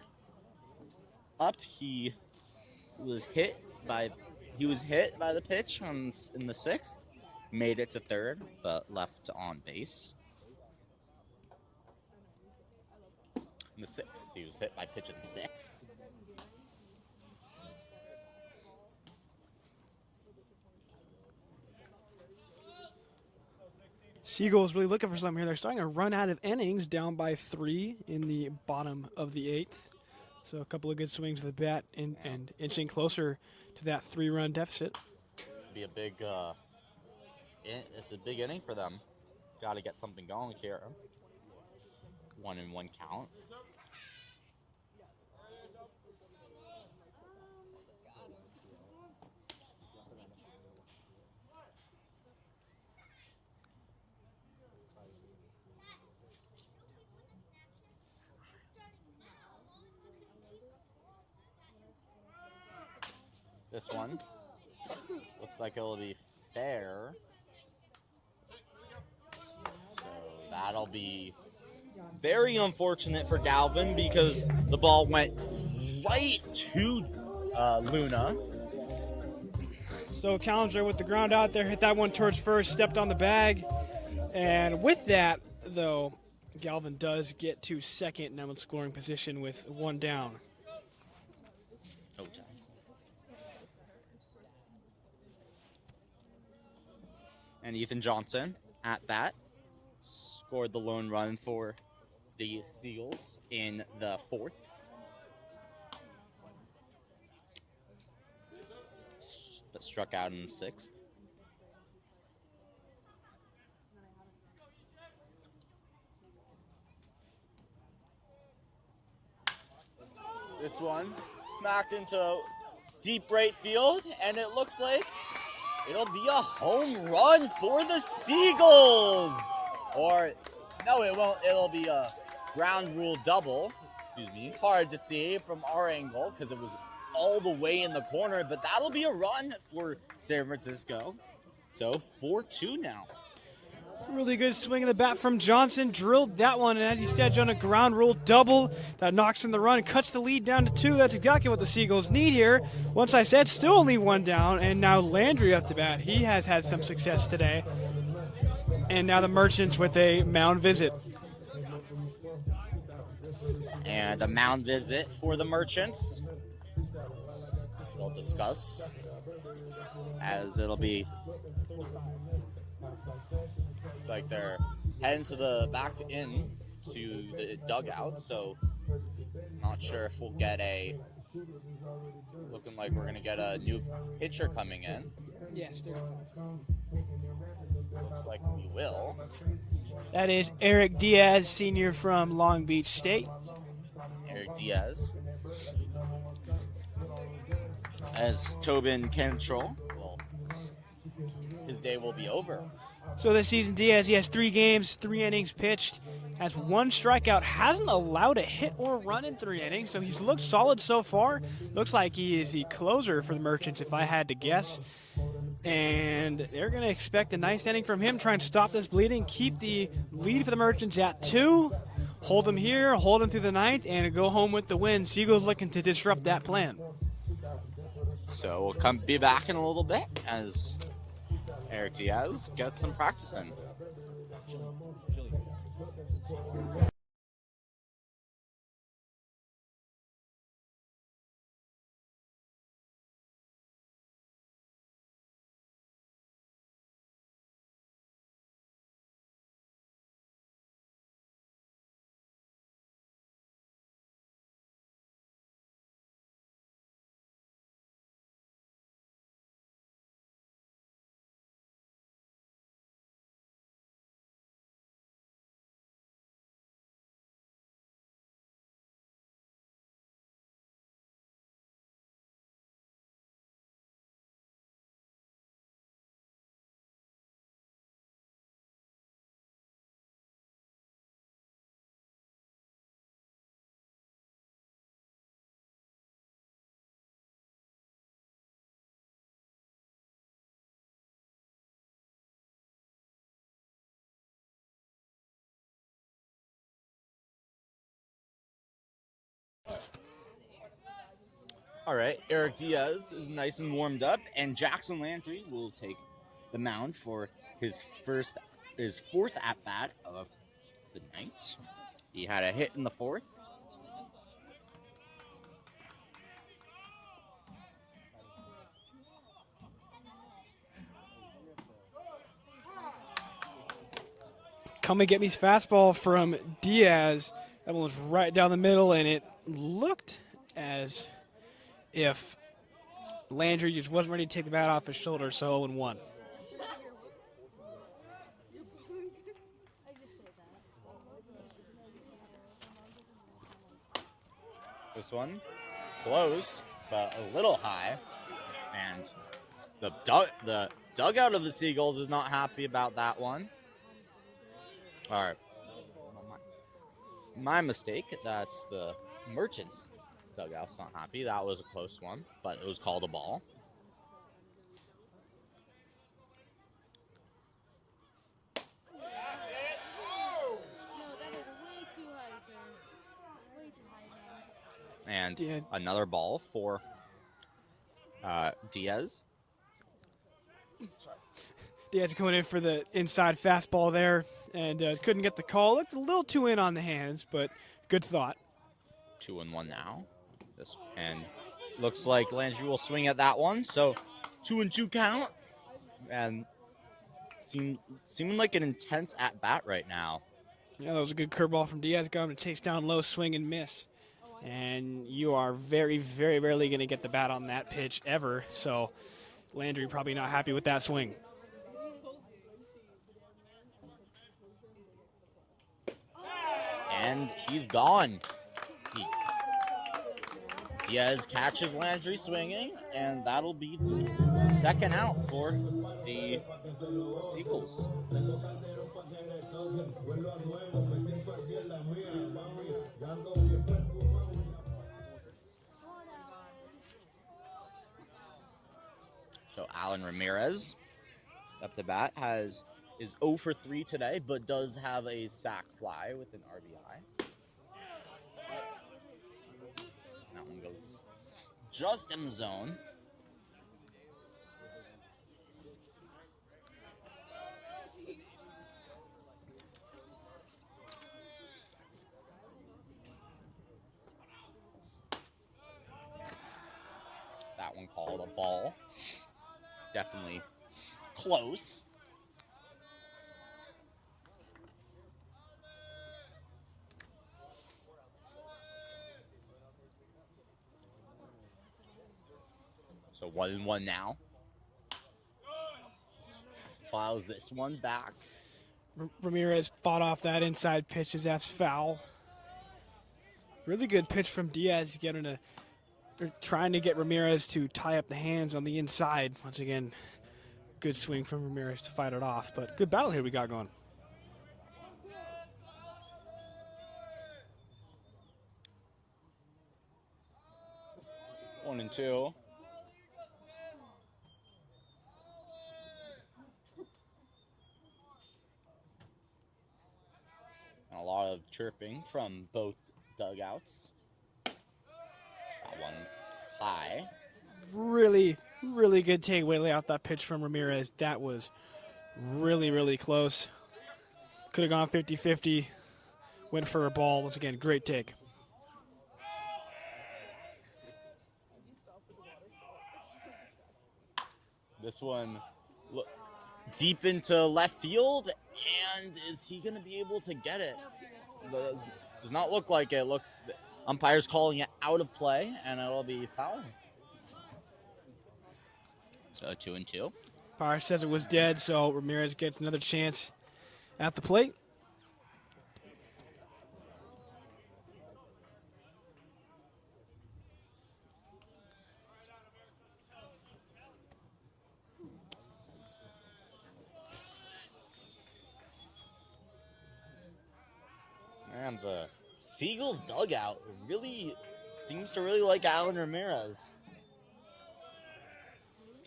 up. He was hit by the pitch in the 6th. Made it to 3rd, but left on base. In the 6th, he was hit by pitch in the 6th. Seagulls really looking for something here. They're starting to run out of innings, down by 3 in the bottom of the 8th. So a couple of good swings of the bat and inching closer to that 3-run deficit. Be a big, it's a big inning for them. Got to get something going here. 1-1 count. This one looks like it'll be fair. So that'll be very unfortunate for Galvin because the ball went right to Luna. So Callinger with the ground out there, hit that one towards first, stepped on the bag. And with that, though, Galvin does get to second, now in scoring position with 1 down. Oh, and Ethan Johnson at bat scored the lone run for the Seagulls in the 4th. But struck out in the 6th. This one smacked into deep right field, and it looks like it'll be a home run for the Seagulls. Or, no, it won't. It'll be a ground rule double. Excuse me. Hard to see from our angle because it was all the way in the corner, but that'll be a run for San Francisco. So 4-2 now. Really good swing of the bat from Johnson. Drilled that one, and as you said, on a ground rule double. That knocks in the run, cuts the lead down to 2. That's exactly what the Seagulls need here. Once I said, still only 1 down, and now Landry up to bat. He has had some success today. And now the Merchants with a mound visit. And a mound visit for the Merchants. We'll discuss as it'll be. It's like they're heading to the back in to the dugout, so not sure if we'll get a. Looking like we're gonna get a new pitcher coming in. Yes, looks like we will. That is Eric Diaz, senior from Long Beach State. Eric Diaz. As Tobin Cantrell, his day will be over. So this season, Diaz, he has 3 games, 3 innings pitched, has 1 strikeout, hasn't allowed a hit or run in 3 innings, so he's looked solid so far. Looks like he is the closer for the Merchants, if I had to guess. And they're going to expect a nice inning from him, trying to stop this bleeding, keep the lead for the Merchants at 2, hold them here, hold them through the ninth, and go home with the win. Seagulls looking to disrupt that plan. So we'll be back in a little bit as Eric Diaz gets some practice in. All right, Eric Diaz is nice and warmed up, and Jackson Landry will take the mound for his 4th at-bat of the night. He had a hit in the 4th. Come and get me's fastball from Diaz. That one was right down the middle, and it looked as if Landry just wasn't ready to take the bat off his shoulder, so 0-1. This one, close, but a little high. And the dugout of the Seagulls is not happy about that one. All right. My mistake. That's the Merchants dugout's not happy. That was a close one, but it was called a ball. And another ball for Diaz. Diaz coming in for the inside fastball there, and couldn't get the call. Looked a little too in on the hands, but good thought. 2-1 now. And looks like Landry will swing at that one. So 2-2 count. And seeming like an intense at-bat right now. Yeah, that was a good curveball from Diaz. Got him to chase down low, swing and miss. And you are very, very rarely going to get the bat on that pitch ever. So Landry probably not happy with that swing. And he's gone. Diaz catches Landry swinging, and that'll be the second out for the Seagulls. So Alan Ramirez up the bat is is 0 for 3 today, but does have a sac fly with an RBI. That one goes just in the zone. That one called a ball. Definitely close. So 1-1 now. Files this one back. Ramirez fought off that inside pitch as that's foul. Really good pitch from Diaz trying to get Ramirez to tie up the hands on the inside. Once again, good swing from Ramirez to fight it off, but good battle here we got going. One and two. And a lot of chirping from both dugouts. That one high. Really, really good takeaway lay off that pitch from Ramirez. That was really, really close. Could have gone 50-50. Went for a ball. Once again, great take. This one deep into left field, and is he going to be able to get it? Does not look like it. Look, the umpire's calling it out of play, and it'll be foul. So 2-2. Umpire says it was dead, so Ramirez gets another chance at the plate. And the Seagulls dugout really seems to really like Alan Ramirez.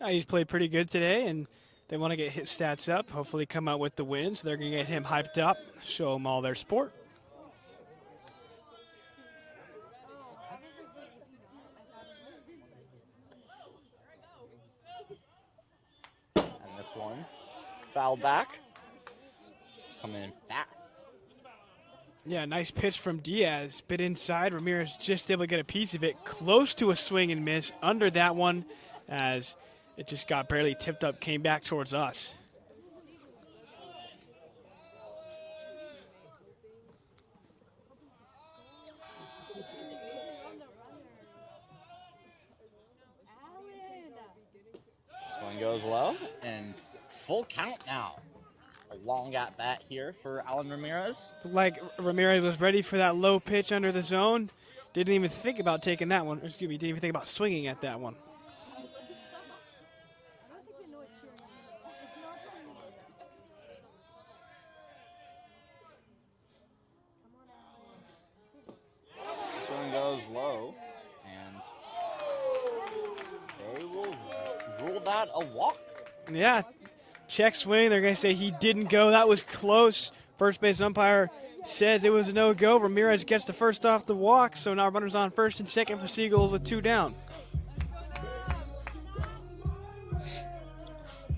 He's played pretty good today, and they want to get his stats up, hopefully come out with the win, so they're going to get him hyped up, show him all their sport. And this one, foul back. He's coming in fast. Yeah, nice pitch from Diaz. Bit inside. Ramirez just able to get a piece of it. Close to a swing and miss. Under that one as it just got barely tipped up. Came back towards us. This one goes low and full count now. A long at bat here for Alan Ramirez. Like Ramirez was ready for that low pitch under the zone. Didn't even think about taking that one. Excuse me, didn't even think about swinging at that one. This one goes low, and they will rule that a walk. Yeah, check swing. They're going to say he didn't go. That was close. First base umpire says it was a no-go. Ramirez gets the first off the walk, so now runners on first and second for Seagulls with 2 down.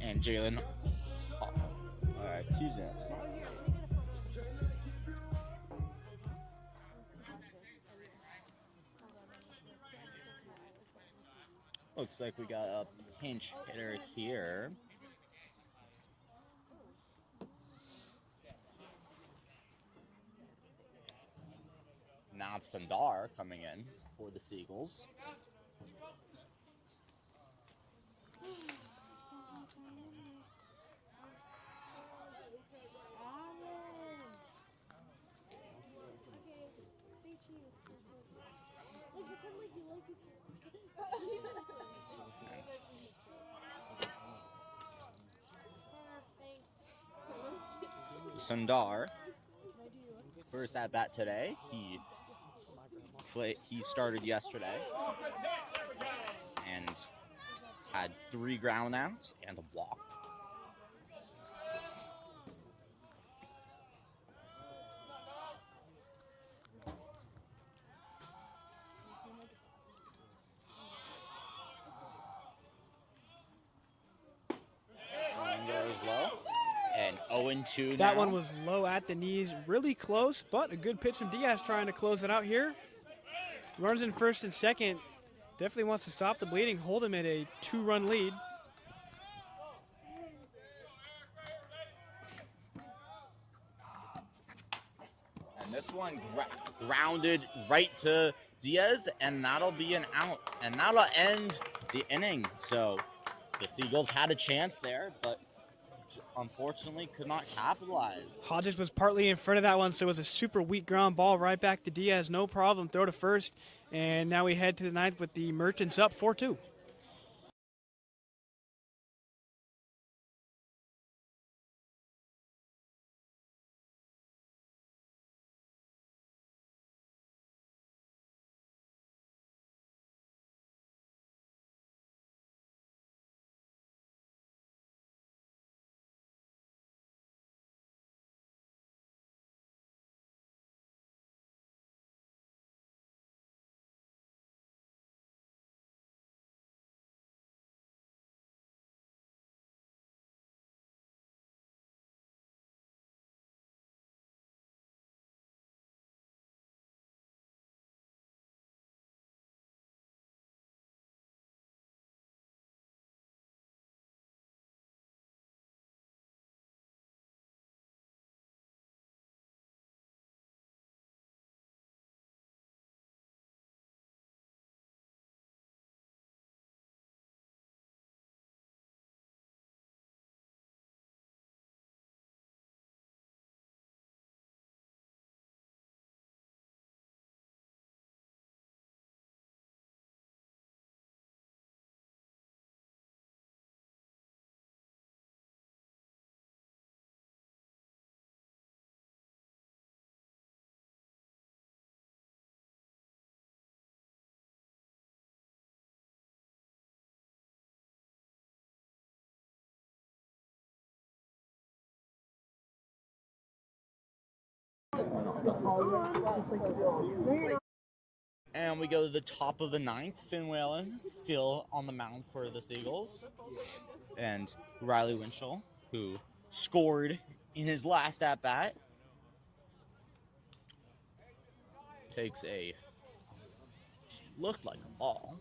And Jalen. All right, he's in. Looks like we got a pinch hitter here. Nav Sandar coming in for the Seagulls. Sandar, first at bat today. He started yesterday and had 3 ground outs and a walk. 0-2 now. That one was low at the knees, really close, but a good pitch from Diaz trying to close it out here. Runs in first and second. Definitely wants to stop the bleeding, hold him at a 2-run lead. And this one grounded right to Diaz, and that'll be an out. And that'll end the inning. So the Seagulls had a chance there, but unfortunately could not capitalize. Hodges was partly in front of that one, so it was a super weak ground ball right back to Diaz. No problem, throw to first. And now we head to the ninth with the Merchants up 4-2. And we go to the top of the ninth. Finn Whalen still on the mound for the Seagulls. And Riley Winchell, who scored in his last at-bat, takes a, looked like a ball.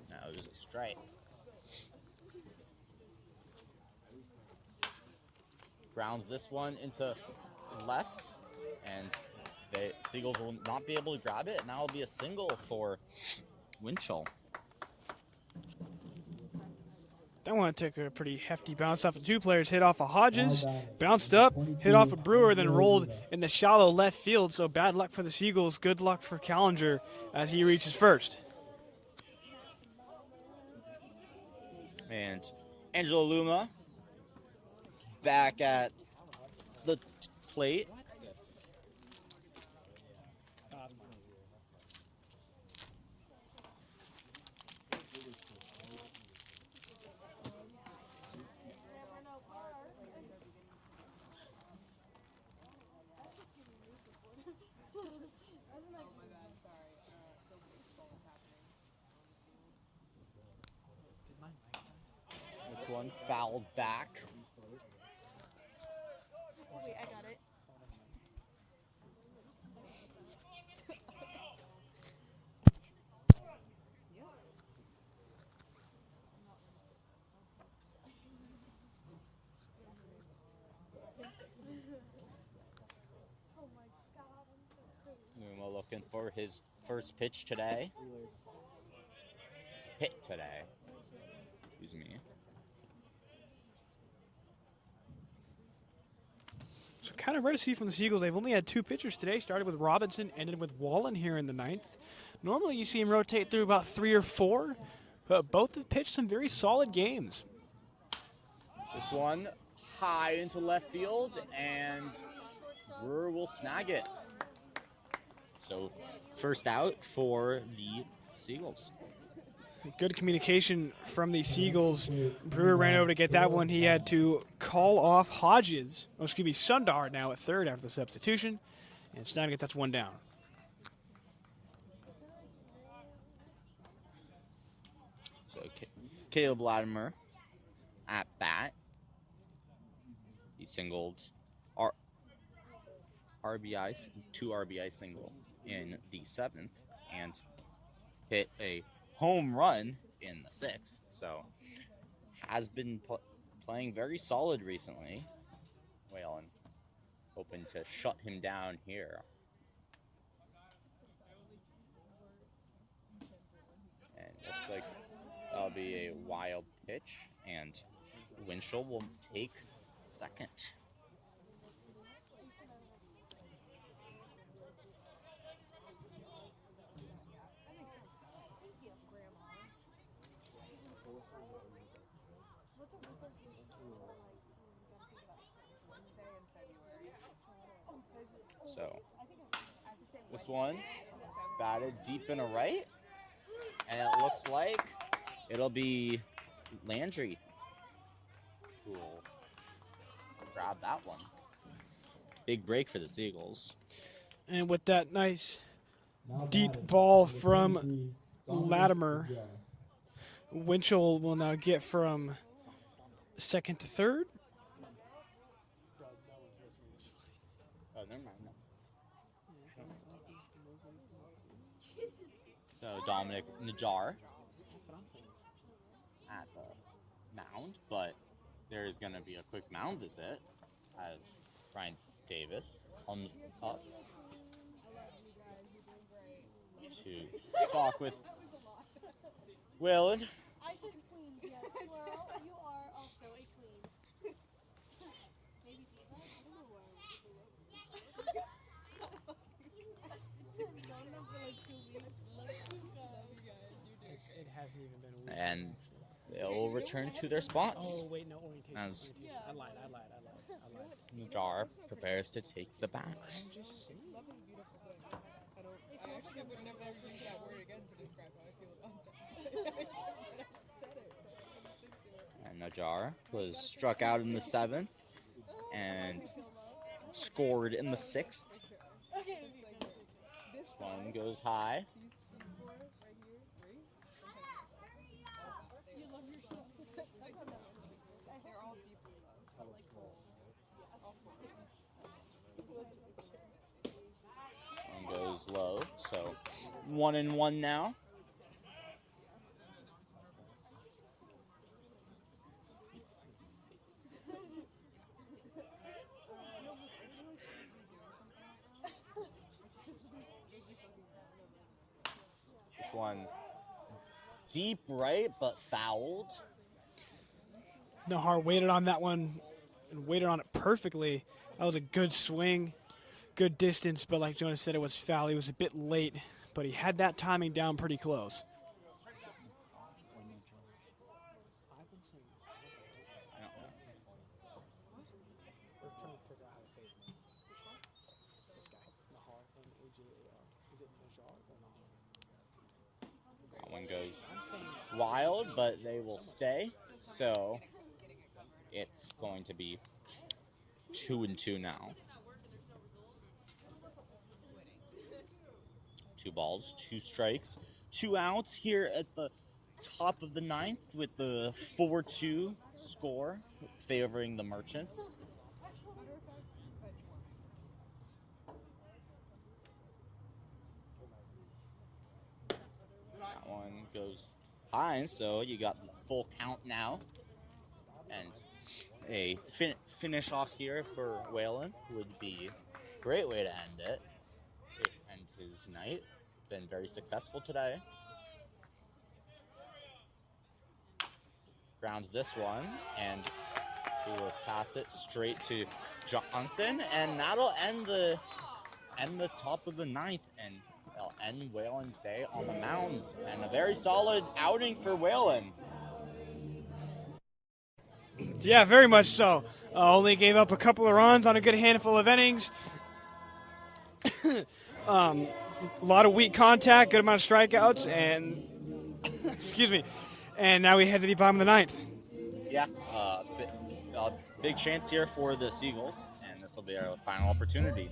Now it was a strike. Grounds this one into left, and the Seagulls will not be able to grab it, and that will be a single for Winchell. That one took a pretty hefty bounce off of two players, hit off of Hodges, bounced up, hit off of Brewer, then rolled in the shallow left field. So bad luck for the Seagulls, good luck for Callinger as he reaches first. And Angelo Luma back at the plate. This one fouled back. Wait, I got it. Luma looking for his first pitch today. Hit today. Excuse me. So kind of rare to see from the Seagulls. They've only had two pitchers today. Started with Robinson, ended with Wallen here in the ninth. Normally you see him rotate through about 3 or 4. But both have pitched some very solid games. This one high into left field, and Brewer will snag it. So first out for the Seagulls. Good communication from the Seagulls. Brewer ran over to get that one. He had to call off Hodges. Oh, excuse me, Sundar now at third after the substitution. And Snagget, that's one down. So Caleb Latimer at bat. singled R- RBI, 2 RBI single in the 7th, and hit a home run in the 6th. So has been playing very solid recently. Whalen hoping to shut him down here. And looks like that'll be a wild pitch, and Winchell will take second. So this one batted deep in a right, and it looks like it'll be Landry who will grab that one. Big break for the Seagulls. And with that nice Now deep batting, ball number from 23, Dominic Latimer, Lejar. Winchell will now get from second to third. Oh, never mind. So Dominic Lejar at the mound, but there's going to be a quick mound visit as Ryan Davis comes up to talk with Whalen. I said queen, yes. Well, you are also a queen. Maybe diva? I don't know why. I've known them for like 2 weeks. It hasn't even been a week. And they'll return to their spots Oh, wait, no, orientation. as I lied. Lejar prepares to take the bat. I'm just saying. Love is a beautiful thing. I actually would never use that word again to describe how I feel about that. I said it, so I'm gonna stick to it. And Lejar was struck out in the 7th and scored in the 6th. This one goes high. These four right here, 3. You love yourself. They're all deeply loved. All 4. One goes low, so 1-1 now. This one deep right, but fouled. Nahar waited on that one and waited on it perfectly. That was a good swing, good distance, but like Jonas said, it was foul. He was a bit late, but he had that timing down pretty close. We're trying to figure out how to say his name. Which one? This guy. Nahar. N-A-J-A-R. Is it Najar or Nahar? That one goes wild, but they will stay. So it's going to be 2-2 now. 2 balls, 2 strikes, 2 outs here at the top of the 9th with the 4-2 score favoring the Merchants. That one goes high, so you got the full count now. And a finish off here for Whalen would be a great way to end it. End his night. Been very successful today. Grounds this one, and he will pass it straight to Johnson, and that'll end the top of the 9th, and they'll end Whalen's day on the mound. And a very solid outing for Whalen. Yeah, very much so. Only gave up a couple of runs on a good handful of innings. A lot of weak contact, good amount of strikeouts, and excuse me. And now we head to the bottom of the 9th. Yeah, big chance here for the Seagulls, and this will be our final opportunity.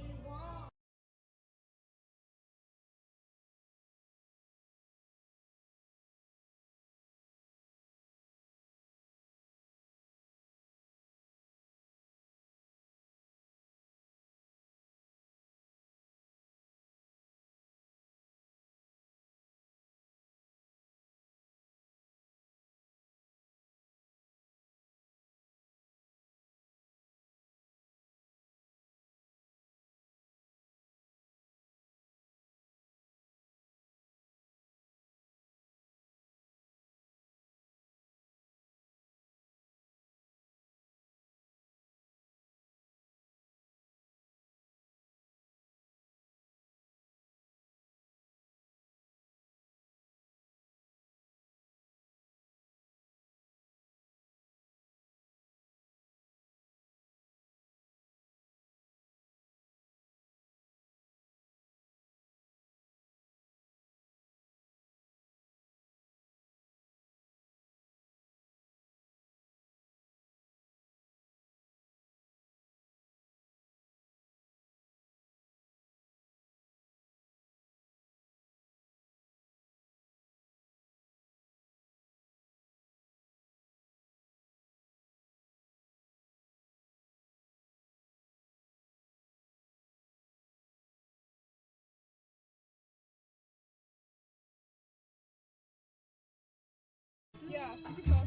Yeah, you can talk.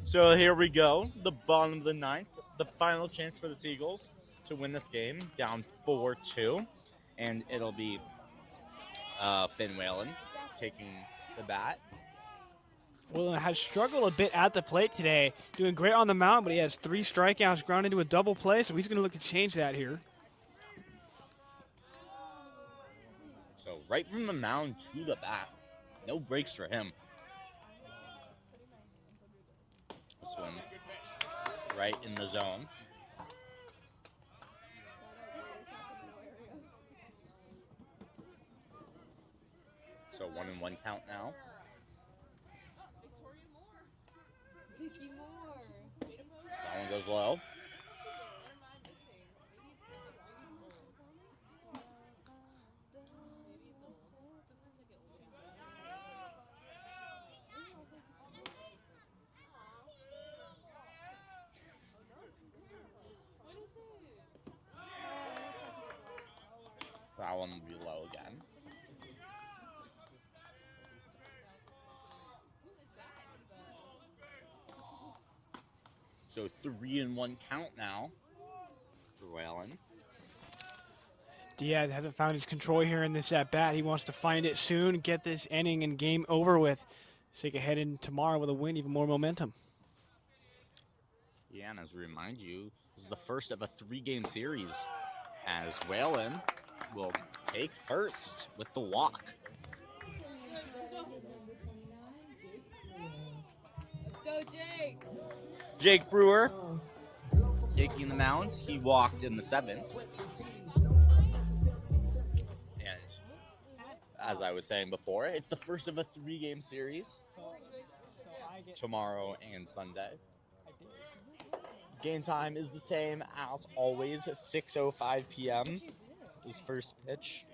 So here we go, the bottom of the ninth, the final chance for the Seagulls to win this game, down 4-2, and it'll be Finn Whalen taking the bat. Whalen has struggled a bit at the plate today, doing great on the mound, but he has 3 strikeouts, ground into a double play, so he's going to look to change that here. So right from the mound to the bat, no breaks for him. This one right in the zone. So 1-1 count now. Vicky Moore. That one goes low. That one will be low again. So 3-1 count now for Whalen. Diaz hasn't found his control here in this at-bat. He wants to find it soon, get this inning and game over with, so he can head in tomorrow with a win, even more momentum. Yeah, and as we remind you, this is the first of a 3-game series, as Whalen will take first with the walk. Let's go, Jake. Jake Brewer taking the mound. He walked in the 7th. And as I was saying before, it's the first of a 3-game series. Tomorrow and Sunday. Game time is the same as always, 6:05 p.m. is first pitch.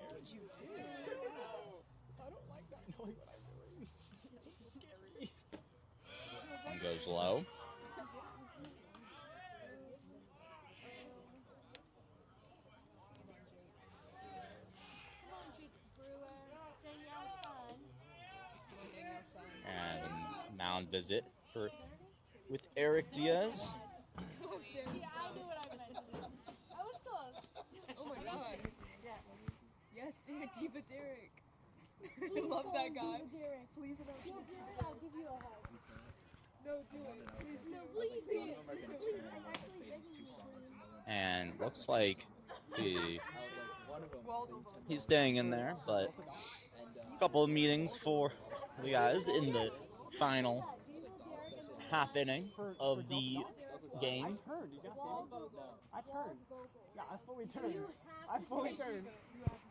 One goes low. And mound visit with Eric Diaz. Yeah, I knew what I meant. I was close. Oh my god. Yes, Derek, Diva Derek. I love that guy. Derek. Please don't. Yo, Derek, I'll give you a hug. No, do it. Please, No, please do it. Please, I'm actually begging you. And looks like he's staying in there, but a couple of meetings for the guys in the final half inning of the game. I turned. Yeah, I fully turned. I fully turned.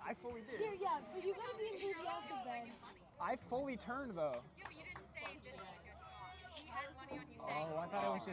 I fully did. Here, yeah, but you gotta be enthusiastic, Ben. I fully turned though. Yeah, but you didn't say this is a good song. He had money on you Oh, I thought it was just